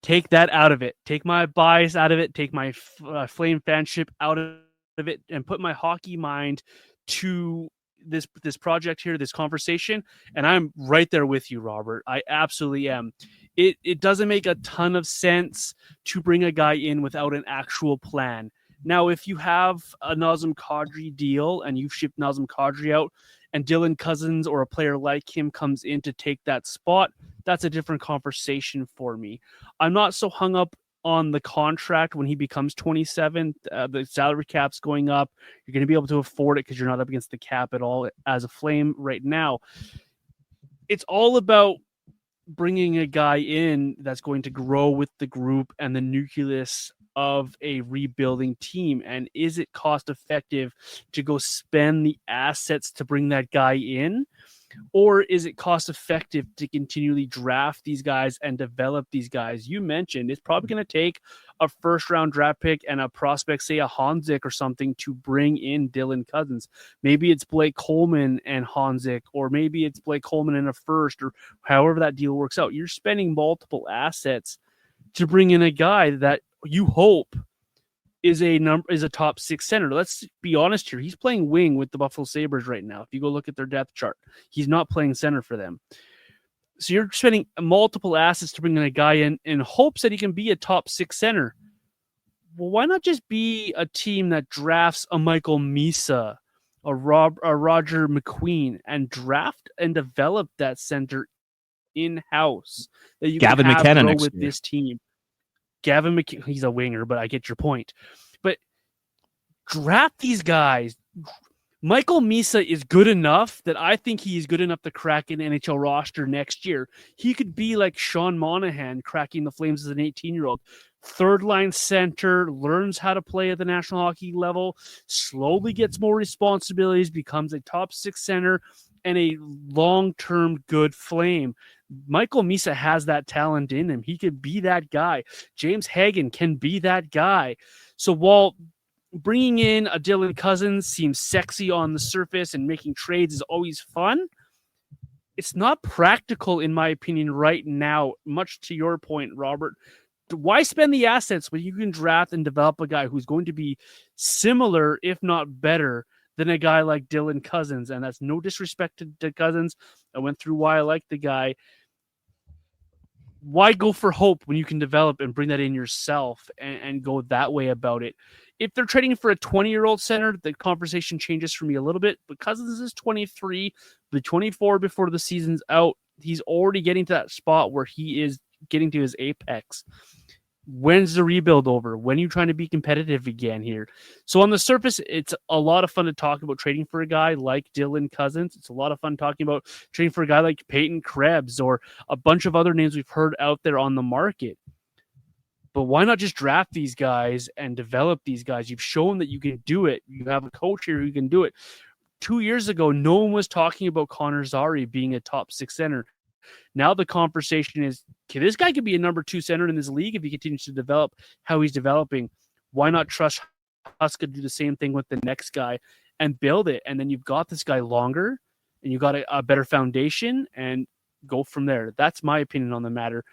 Speaker 1: Take that out of it. Take my bias out of it. Take my Flame fanship out of it and put my hockey mind to this project here, this conversation. And I'm right there with you, Robert. I absolutely am. It doesn't make a ton of sense to bring a guy in without an actual plan. Now, if you have a Nazem Kadri deal and you've shipped Nazem Kadri out and Dylan Cozens or a player like him comes in to take that spot, that's a different conversation for me. I'm not so hung up on the contract when he becomes 27. The salary cap's going up. You're going to be able to afford it because you're not up against the cap at all as a Flame right now. It's all about bringing a guy in that's going to grow with the group and the nucleus of a rebuilding team. And is it cost effective to go spend the assets to bring that guy in? Or is it cost effective to continually draft these guys and develop these guys? You mentioned it's probably going to take a first round draft pick and a prospect, say a Honzik or something, to bring in Dylan Cozens. Maybe it's Blake Coleman and Honzik, or maybe it's Blake Coleman and a first, or however that deal works out. You're spending multiple assets to bring in a guy that you hope is a top 6 center. Let's be honest here. He's playing wing with the Buffalo Sabres right now. If you go look at their depth chart, he's not playing center for them. So you're spending multiple assets to bring in a guy in hopes that he can be a top 6 center. Well, why not just be a team that drafts a Michael Misa, a Roger McQueen, and draft and develop that center in-house that you
Speaker 2: Gavin
Speaker 1: can have
Speaker 2: McKenna
Speaker 1: grow
Speaker 2: next
Speaker 1: with
Speaker 2: year.
Speaker 1: this team. Gavin McKenna, he's a winger, but I get your point. But draft these guys. Michael Misa is good enough that I think he is good enough to crack an NHL roster next year. He could be like Sean Monahan cracking the Flames as an 18-year-old. Third line center, learns how to play at the National Hockey level, slowly gets more responsibilities, becomes a top 6 center, and a long-term good Flame. Michael Misa has that talent in him. He could be that guy. James Hagan can be that guy. So while bringing in a Dylan Cozens seems sexy on the surface and making trades is always fun, it's not practical, in my opinion, right now, much to your point, Robert. Why spend the assets when you can draft and develop a guy who's going to be similar, if not better, than a guy like Dylan Cozens? And that's no disrespect to Cozens. I went through why I like the guy. Why go for hope when you can develop and bring that in yourself and go that way about it? If they're trading for a 20-year-old center, the conversation changes for me a little bit. But Cousins is 23, the 24 before the season's out. He's already getting to that spot where he is getting to his apex. When's the rebuild over? When are you trying to be competitive again here? So on the surface, it's a lot of fun to talk about trading for a guy like Dylan Cozens. It's a lot of fun talking about trading for a guy like Peyton Krebs or a bunch of other names we've heard out there on the market. But why not just draft these guys and develop these guys? You've shown that you can do it. You have a coach here who can do it. 2 years ago, no one was talking about Connor Zary being a top 6 center. Now the conversation is, okay, this guy could be a number 2 center in this league if he continues to develop how he's developing. Why not trust Huska to do the same thing with the next guy and build it? And then you've got this guy longer and you've got a better foundation and go from there. That's my opinion on the matter.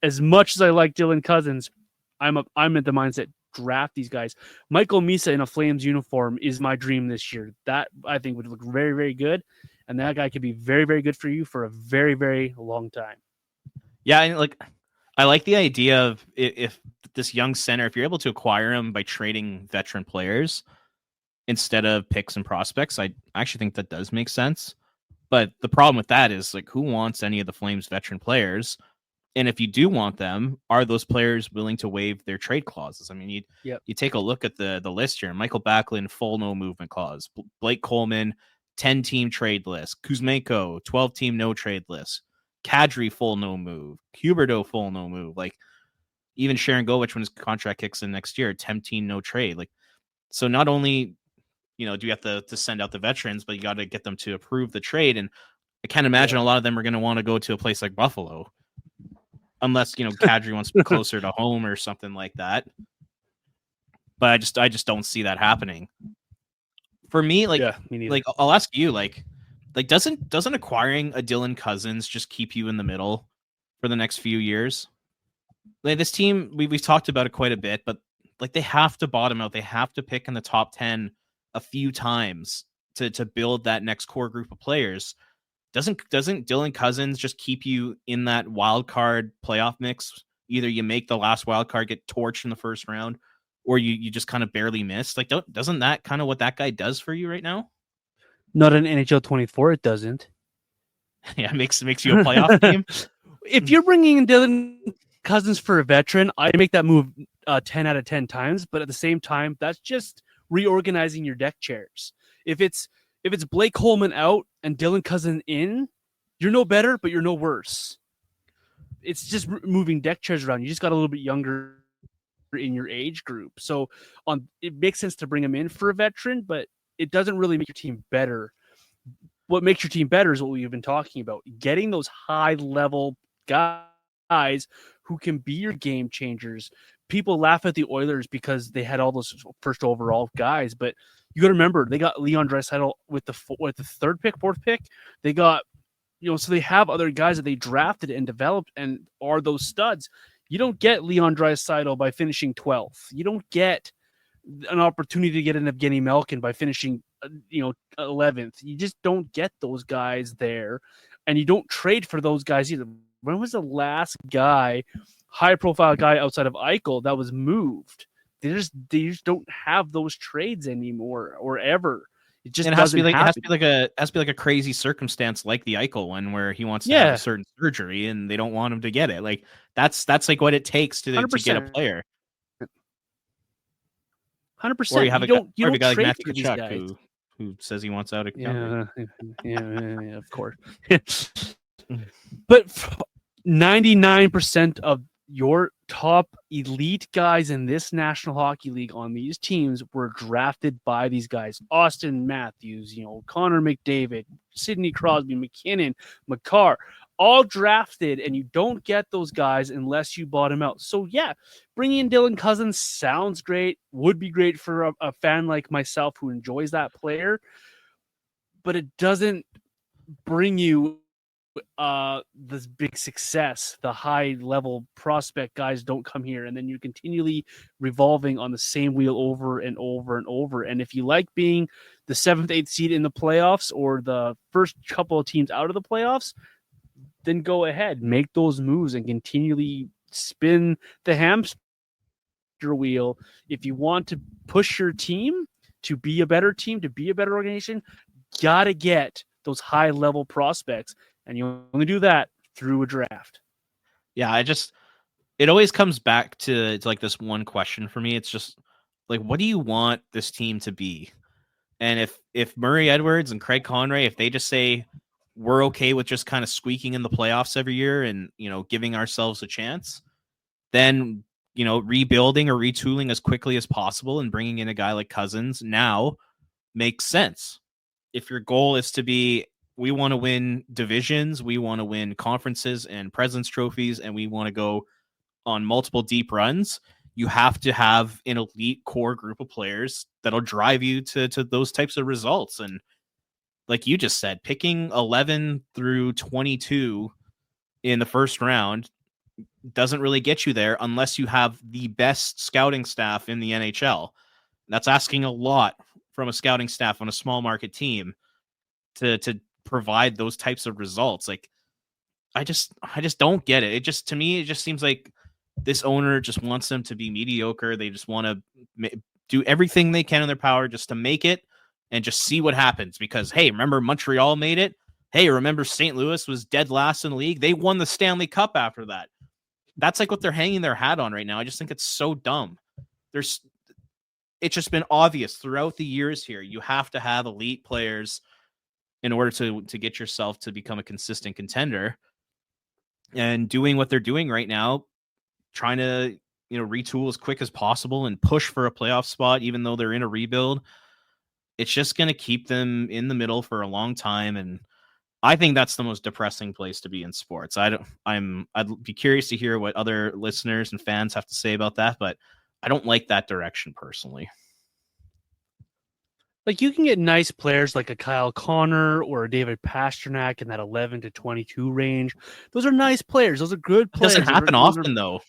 Speaker 1: As much as I like Dylan Cozens, I'm at the mindset, draft these guys. Michael Misa in a Flames uniform is my dream this year. That I think would look very, very good. And that guy could be very, very good for you for a very, very long time.
Speaker 2: Yeah, and I like the idea of if this young center, if you're able to acquire him by trading veteran players instead of picks and prospects, I actually think that does make sense. But the problem with that is, like, who wants any of the Flames veteran players? And if you do want them, are those players willing to waive their trade clauses? I mean, you take a look at the list here. Michael Backlund, full no movement clause. Blake Coleman, 10-team trade list. Kuzmenko, 12-team no trade list. Kadri, full no move. Huberdeau, full no move. Like, even Sharon Govich, when his contract kicks in next year, 10-team no trade. Like, so not only, do you have to send out the veterans, but you got to get them to approve the trade. And I can't imagine a lot of them are going to want to go to a place like Buffalo, unless Kadri wants to be closer to home or something like that. But I just don't see that happening. For me, me neither. I'll ask you, doesn't acquiring a Dylan Cozens just keep you in the middle for the next few years? Like, this team, we've talked about it quite a bit, but they have to bottom out. They have to pick in the top 10 a few times to build that next core group of players. Doesn't Dylan Cozens just keep you in that wild card playoff mix? Either you make the last wild card get torched in the first round, or you just kind of barely miss. Doesn't that kind of what that guy does for you right now?
Speaker 1: Not an NHL 24, it doesn't.
Speaker 2: Yeah, it makes you a playoff team.
Speaker 1: If you're bringing in Dylan Cozens for a veteran, I make that move 10 out of 10 times. But at the same time, that's just reorganizing your deck chairs. If it's Blake Coleman out and Dylan Cozens in, you're no better, but you're no worse. It's just moving deck chairs around. You just got a little bit younger in your age group. So it makes sense to bring him in for a veteran, but it doesn't really make your team better. What makes your team better is what we've been talking about. Getting those high-level guys who can be your game changers. People laugh at the Oilers because they had all those first overall guys, but you got to remember they got Leon Draisaitl with the fourth pick. They got, so they have other guys that they drafted and developed and are those studs. You don't get Leon Draisaitl by finishing 12th. You don't get an opportunity to get an Evgeny Malkin by finishing, 11th. You just don't get those guys there, and you don't trade for those guys either. When was the last high-profile guy outside of Eichel that was moved? They just don't have those trades anymore or ever. It just
Speaker 2: has to be like a crazy circumstance like the Eichel one where he wants to have a certain surgery and they don't want him to get it. Like that's like what it takes to get a player.
Speaker 1: 100%.
Speaker 2: Or you have a guy like Matt Tkachuk who says he wants out of Calgary.
Speaker 1: Yeah, of course. But 99% of your top elite guys in this National Hockey League on these teams were drafted by these guys. Austin Matthews, Connor McDavid, Sidney Crosby, McKinnon, Makar, all drafted, and you don't get those guys unless you bought them out. So yeah, bringing in Dylan Cozens sounds great, would be great for a fan like myself who enjoys that player, but it doesn't bring you this big success, the high level prospect guys don't come here, and then you're continually revolving on the same wheel over and over and over. And if you like being the 7th, 8th seed in the playoffs or the first couple of teams out of the playoffs, then go ahead, make those moves and continually spin the hamster wheel. If you want to push your team to be a better team, to be a better organization, gotta get those high level prospects, and you only do that through a draft.
Speaker 2: Yeah, it always comes back to like this one question for me. It's just like, what do you want this team to be? And if Murray Edwards and Craig Conroy, if they just say we're okay with just kind of squeaking in the playoffs every year and, giving ourselves a chance, then, rebuilding or retooling as quickly as possible and bringing in a guy like Cozens now makes sense. If your goal is to be, we want to win divisions, we want to win conferences and President's trophies, and we want to go on multiple deep runs, you have to have an elite core group of players that'll drive you to those types of results. And like you just said, picking 11 through 22 in the first round doesn't really get you there unless you have the best scouting staff in the NHL. That's asking a lot from a scouting staff on a small market team to provide those types of results. Like, I just don't get it. To me, it just seems like this owner just wants them to be mediocre. They just want to do everything they can in their power just to make it and just see what happens. Because, hey, remember Montreal made it? Hey, remember St. Louis was dead last in the league? They won the Stanley Cup after that. That's like what they're hanging their hat on right now. I just think it's so dumb. It's just been obvious throughout the years here. You have to have elite players in order to get yourself to become a consistent contender. And doing what they're doing right now, trying to retool as quick as possible and push for a playoff spot, even though they're in a rebuild, it's just going to keep them in the middle for a long time. And I think that's the most depressing place to be in sports. I'd be curious to hear what other listeners and fans have to say about that, but I don't like that direction personally.
Speaker 1: Like, you can get nice players like a Kyle Connor or a David Pastrnak in that 11 to 22 range. Those are nice players. Those are good players.
Speaker 2: It doesn't happen often, though.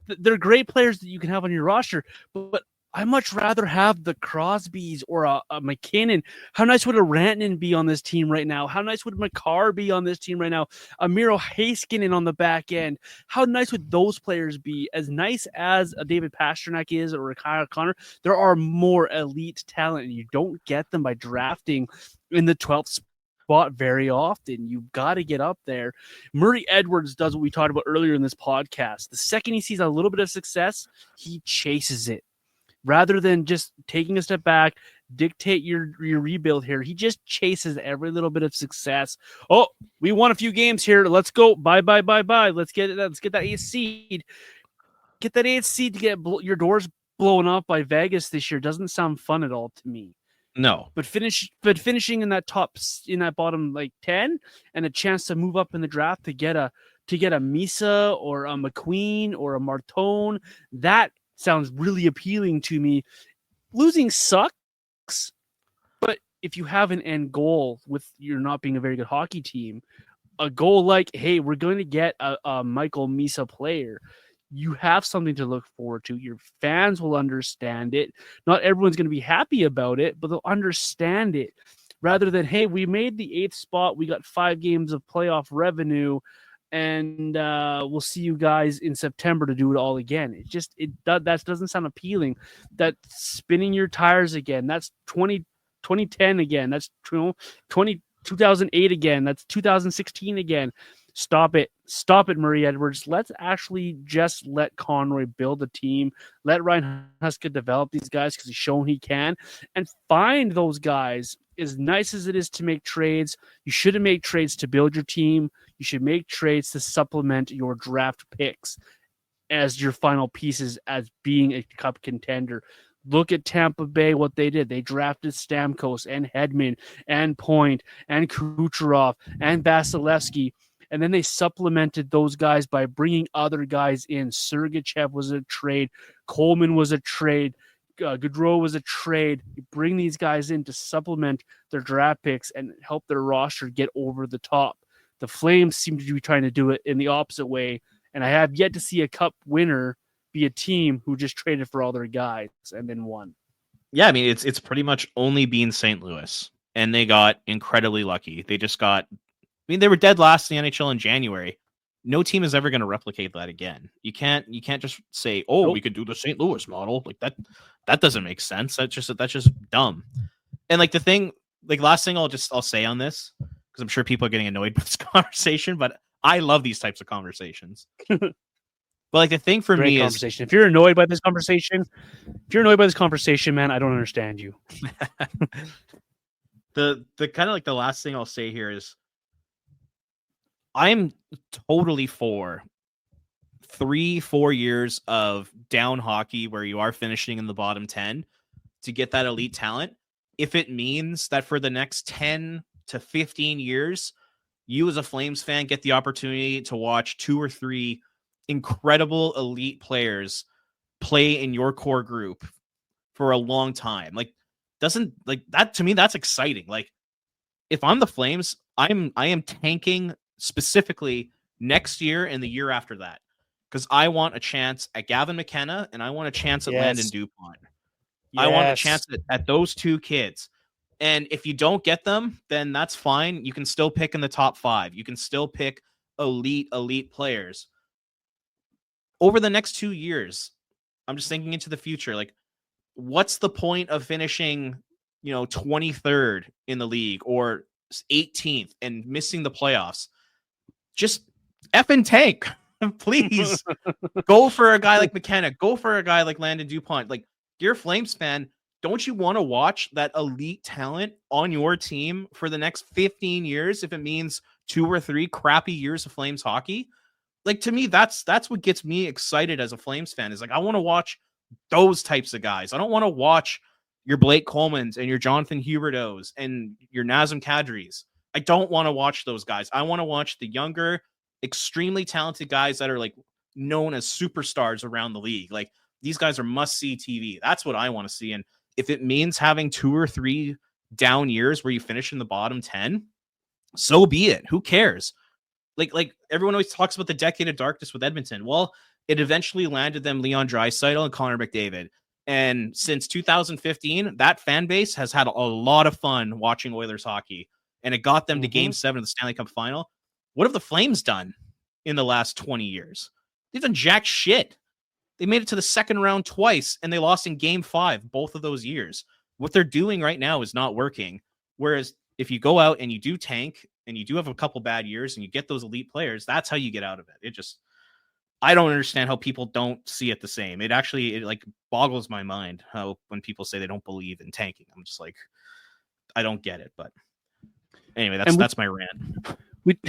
Speaker 1: They're great players that you can have on your roster, but I much rather have the Crosbys or a McKinnon. How nice would a Rantanen be on this team right now? How nice would Makar be on this team right now? A Miro Heiskanen on the back end. How nice would those players be? As nice as a David Pastrnak is or a Kyle Connor, there are more elite talent, and you don't get them by drafting in the 12th spot very often. You've got to get up there. Murray Edwards does what we talked about earlier in this podcast. The second he sees a little bit of success, he chases it. Rather than just taking a step back, dictate your rebuild here, he just chases every little bit of success. Oh, we won a few games here. Let's go. Bye. Let's get that 8th seed. Get that 8th seed to get your doors blown up by Vegas this year doesn't sound fun at all to me.
Speaker 2: No.
Speaker 1: But finishing in that bottom like 10 and a chance to move up in the draft to get a Misa or a McQueen or a Martone, that sounds really appealing to me. Losing sucks, but if you have an end goal with you're not being a very good hockey team, a goal like, hey, we're going to get a Michael Misa player, you have something to look forward to. Your fans will understand it. Not everyone's going to be happy about it, but they'll understand it. Rather than, hey, we made the 8th spot, we got 5 games of playoff revenue, and we'll see you guys in September to do it all again. That doesn't sound appealing. That's spinning your tires again. That's 2010 again. That's 2008 again. That's 2016 again. Stop it, Murray Edwards. Let's actually just let Conroy build a team. Let Ryan Huska develop these guys because he's shown he can, and find those guys. As nice as it is to make trades, you shouldn't make trades to build your team. You should make trades to supplement your draft picks as your final pieces as being a cup contender. Look at Tampa Bay, what they did. They drafted Stamkos and Hedman and Point and Kucherov and Vasilevsky, and then they supplemented those guys by bringing other guys in. Sergachev was a trade. Coleman was a trade. Gaudreau was a trade. You bring these guys in to supplement their draft picks and help their roster get over the top. The Flames seem to be trying to do it in the opposite way, and I have yet to see a cup winner be a team who just traded for all their guys and then won.
Speaker 2: Yeah, I mean it's pretty much only been St. Louis, and they got incredibly lucky. They just got, I mean, they were dead last in the NHL in January. No team is ever going to replicate that again. You can't just say, "Oh,
Speaker 1: Nope.
Speaker 2: we could do the St. Louis model." Like that doesn't make sense. That's just dumb. And like the thing, like last thing I'll say on this, because I'm sure people are getting annoyed with this conversation, but I love these types of conversations. But like the thing for me is,
Speaker 1: if you're annoyed by this conversation, man, I don't understand you.
Speaker 2: the kind of like the last thing I'll say here is, I'm totally for 3-4 years of down hockey where you are finishing in the bottom 10 to get that elite talent. If it means that for the next 10 to 15 years, you as a Flames fan get the opportunity to watch 2 or 3 incredible elite players play in your core group for a long time. Like, doesn't like that to me, that's exciting. Like, if I'm the Flames, I am tanking specifically next year and the year after that, because I want a chance at Gavin McKenna and I want a chance at Landon Dupont. I want a chance at those 2 kids. And if you don't get them, then that's fine. You can still pick in the top 5. You can still pick elite players. Over the next 2 years, I'm just thinking into the future, like, what's the point of finishing, 23rd in the league or 18th and missing the playoffs? Just effing tank. Please go for a guy like McKenna. Go for a guy like Landon Dupont. Like, you're a Flames fan. Don't you want to watch that elite talent on your team for the next 15 years if it means 2 or 3 crappy years of Flames hockey? Like, to me, that's what gets me excited as a Flames fan, is like, I want to watch those types of guys. I don't want to watch your Blake Colemans and your Jonathan Huberdeaus and your Nazem Kadris. I don't want to watch those guys. I want to watch the younger, extremely talented guys that are like known as superstars around the league. Like, these guys are must-see TV. That's what I want to see. And if it means having 2 or 3 down years where you finish in the bottom 10, so be it. Who cares? Like everyone always talks about the decade of darkness with Edmonton. Well, it eventually landed them Leon Draisaitl and Connor McDavid. And since 2015, that fan base has had a lot of fun watching Oilers hockey. And it got them to Game 7 of the Stanley Cup Final. What have the Flames done in the last 20 years? They've done jack shit. They made it to the second round twice, and they lost in Game 5 both of those years. What they're doing right now is not working. Whereas if you go out and you do tank, and you do have a couple bad years, and you get those elite players, that's how you get out of it. I don't understand how people don't see it the same. It like boggles my mind how when people say they don't believe in tanking. I'm just like, I don't get it. But anyway, that's my rant.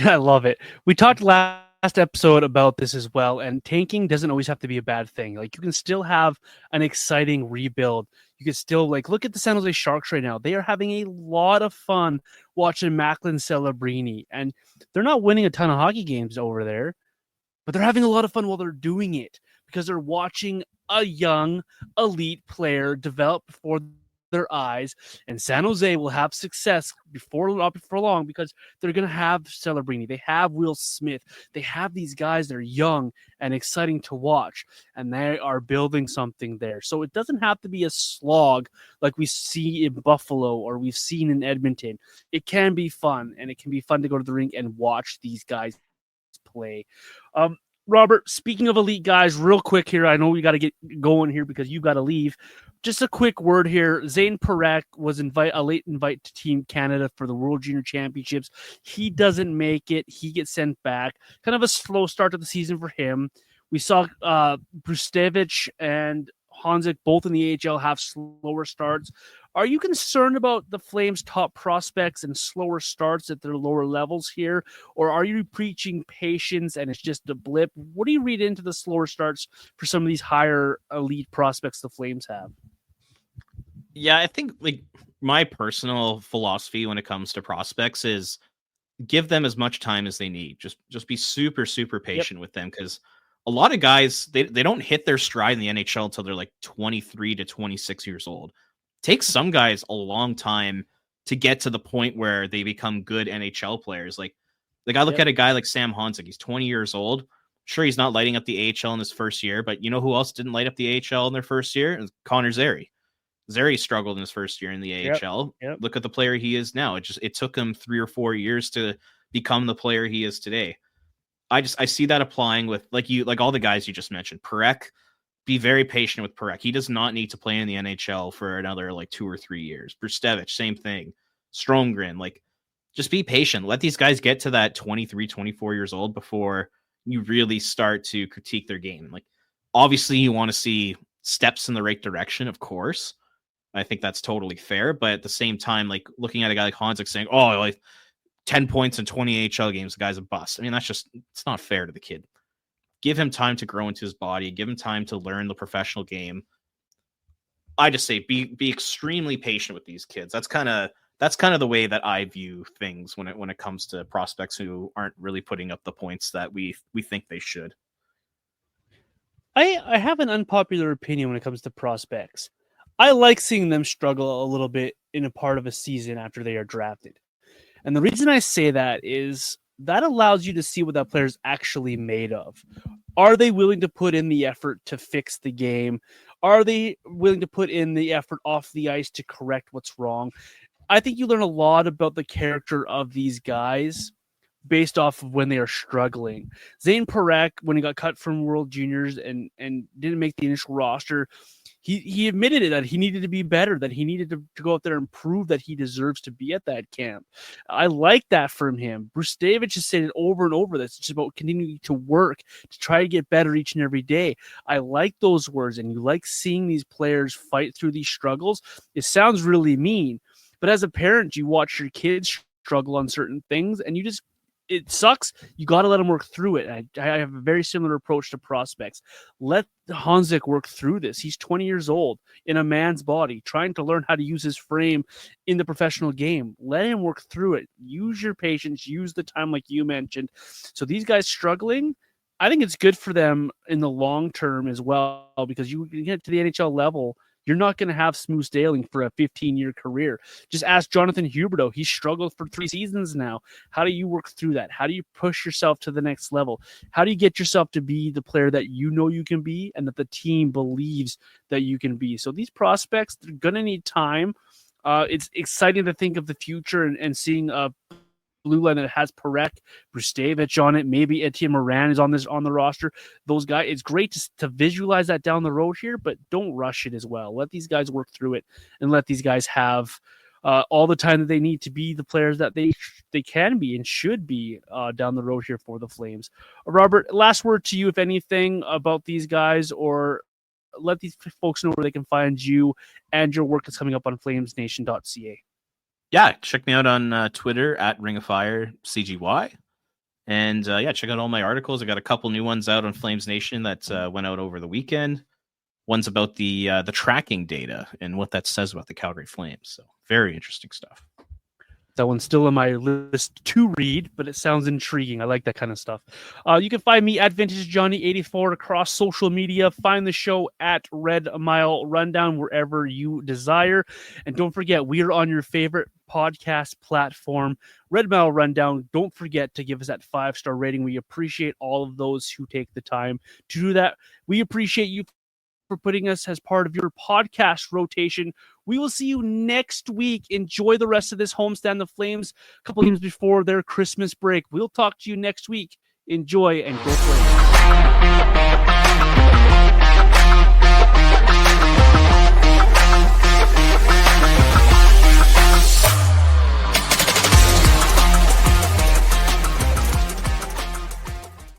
Speaker 1: I love it. We talked last episode about this as well, and tanking doesn't always have to be a bad thing. Like, you can still have an exciting rebuild. You can still, like, look at the San Jose Sharks right now. They are having a lot of fun watching Macklin Celebrini, and they're not winning a ton of hockey games over there, but they're having a lot of fun while they're doing it because they're watching a young elite player develop before their eyes, and San Jose will have success before long because they're going to have Celebrini. They have Will Smith. They have these guys that are young and exciting to watch, and they are building something there. So it doesn't have to be a slog like we see in Buffalo or we've seen in Edmonton. It can be fun, and it can be fun to go to the rink and watch these guys play. Robert, speaking of elite guys, real quick here, I know we got to get going here because you got to leave. Just a quick word here. Zane Parekh was a late invite to Team Canada for the World Junior Championships. He doesn't make it. He gets sent back. Kind of a slow start to the season for him. We saw Brustevich and Honzik both in the AHL have slower starts. Are you concerned about the Flames' top prospects and slower starts at their lower levels here? Or are you preaching patience and it's just a blip? What do you read into the slower starts for some of these higher elite prospects the Flames have?
Speaker 2: Yeah, I think like my personal philosophy when it comes to prospects is give them as much time as they need. Just be super, super patient with them, because a lot of guys, they don't hit their stride in the NHL until they're like 23 to 26 years old. It takes some guys a long time to get to the point where they become good NHL players. Like, Like I look at a guy like Sam Honzek, he's 20 years old. Sure, he's not lighting up the AHL in his first year, but you know who else didn't light up the AHL in their first year? It was Connor Zary. Zary struggled in his first year in the AHL.
Speaker 1: Yep.
Speaker 2: Look at the player he is now. It took him 3 or 4 years to become the player he is today. I see that applying with like all the guys you just mentioned. Parekh, be very patient with Parekh. He does not need to play in the NHL for another 2 or 3 years. Brustevich, same thing. Stromgren, just be patient. Let these guys get to that 23, 24 years old before you really start to critique their game. Obviously you want to see steps in the right direction, of course. I think that's totally fair. But at the same time, looking at a guy like Honzek saying, 10 points in 20 AHL games, the guy's a bust. I mean, it's not fair to the kid. Give him time to grow into his body. Give him time to learn the professional game. I just say be extremely patient with these kids. That's kind of the way that I view things when it comes to prospects who aren't really putting up the points that we think they should.
Speaker 1: I have an unpopular opinion when it comes to prospects. I like seeing them struggle a little bit in a part of a season after they are drafted. And the reason I say that is that allows you to see what that player is actually made of. Are they willing to put in the effort to fix the game? Are they willing to put in the effort off the ice to correct what's wrong? I think you learn a lot about the character of these guys based off of when they are struggling. Zane Parekh, when he got cut from World Juniors and didn't make the initial roster, he admitted it, that he needed to be better, that he needed to go out there and prove that he deserves to be at that camp. I like that from him. Brustevich has said it over and over. That's just about continuing to work to try to get better each and every day. I like those words, and you like seeing these players fight through these struggles. It sounds really mean, but as a parent, you watch your kids struggle on certain things, and it sucks. You got to let them work through it. I have a very similar approach to prospects. Let Honzek work through this. He's 20 years old in a man's body, trying to learn how to use his frame in the professional game. Let him work through it. Use your patience. Use the time like you mentioned. So these guys struggling, I think it's good for them in the long term as well, because you can get to the NHL level. You're not going to have smooth sailing for a 15-year career. Just ask Jonathan Huberdeau. He struggled for 3 seasons now. How do you work through that? How do you push yourself to the next level? How do you get yourself to be the player that you know you can be and that the team believes that you can be? So these prospects, they're going to need time. It's exciting to think of the future and seeing blue line that has Parekh, Brustevich on it. Maybe Etienne Morin is on the roster. Those guys, it's great to visualize that down the road here, but don't rush it as well. Let these guys work through it and let these guys have all the time that they need to be the players that they can be and should be down the road here for the Flames. Robert, last word to you, if anything, about these guys, or let these folks know where they can find you and your work that's coming up on flamesnation.ca.
Speaker 2: Yeah, check me out on Twitter at Ring of Fire CGY. And check out all my articles. I got a couple new ones out on Flames Nation that went out over the weekend. One's about the tracking data and what that says about the Calgary Flames. So very interesting stuff.
Speaker 1: That one's still on my list to read, but it sounds intriguing. I like that kind of stuff. You can find me at VintageJohnny84 across social media. Find the show at Red Mile Rundown wherever you desire. And don't forget, we are on your favorite podcast platform, Red Mile Rundown. Don't forget to give us that 5-star rating. We appreciate all of those who take the time to do that. We appreciate you for putting us as part of your podcast rotation. We will see you next week. Enjoy the rest of this homestand. The Flames, a couple games before their Christmas break. We'll talk to you next week. Enjoy and go Flames.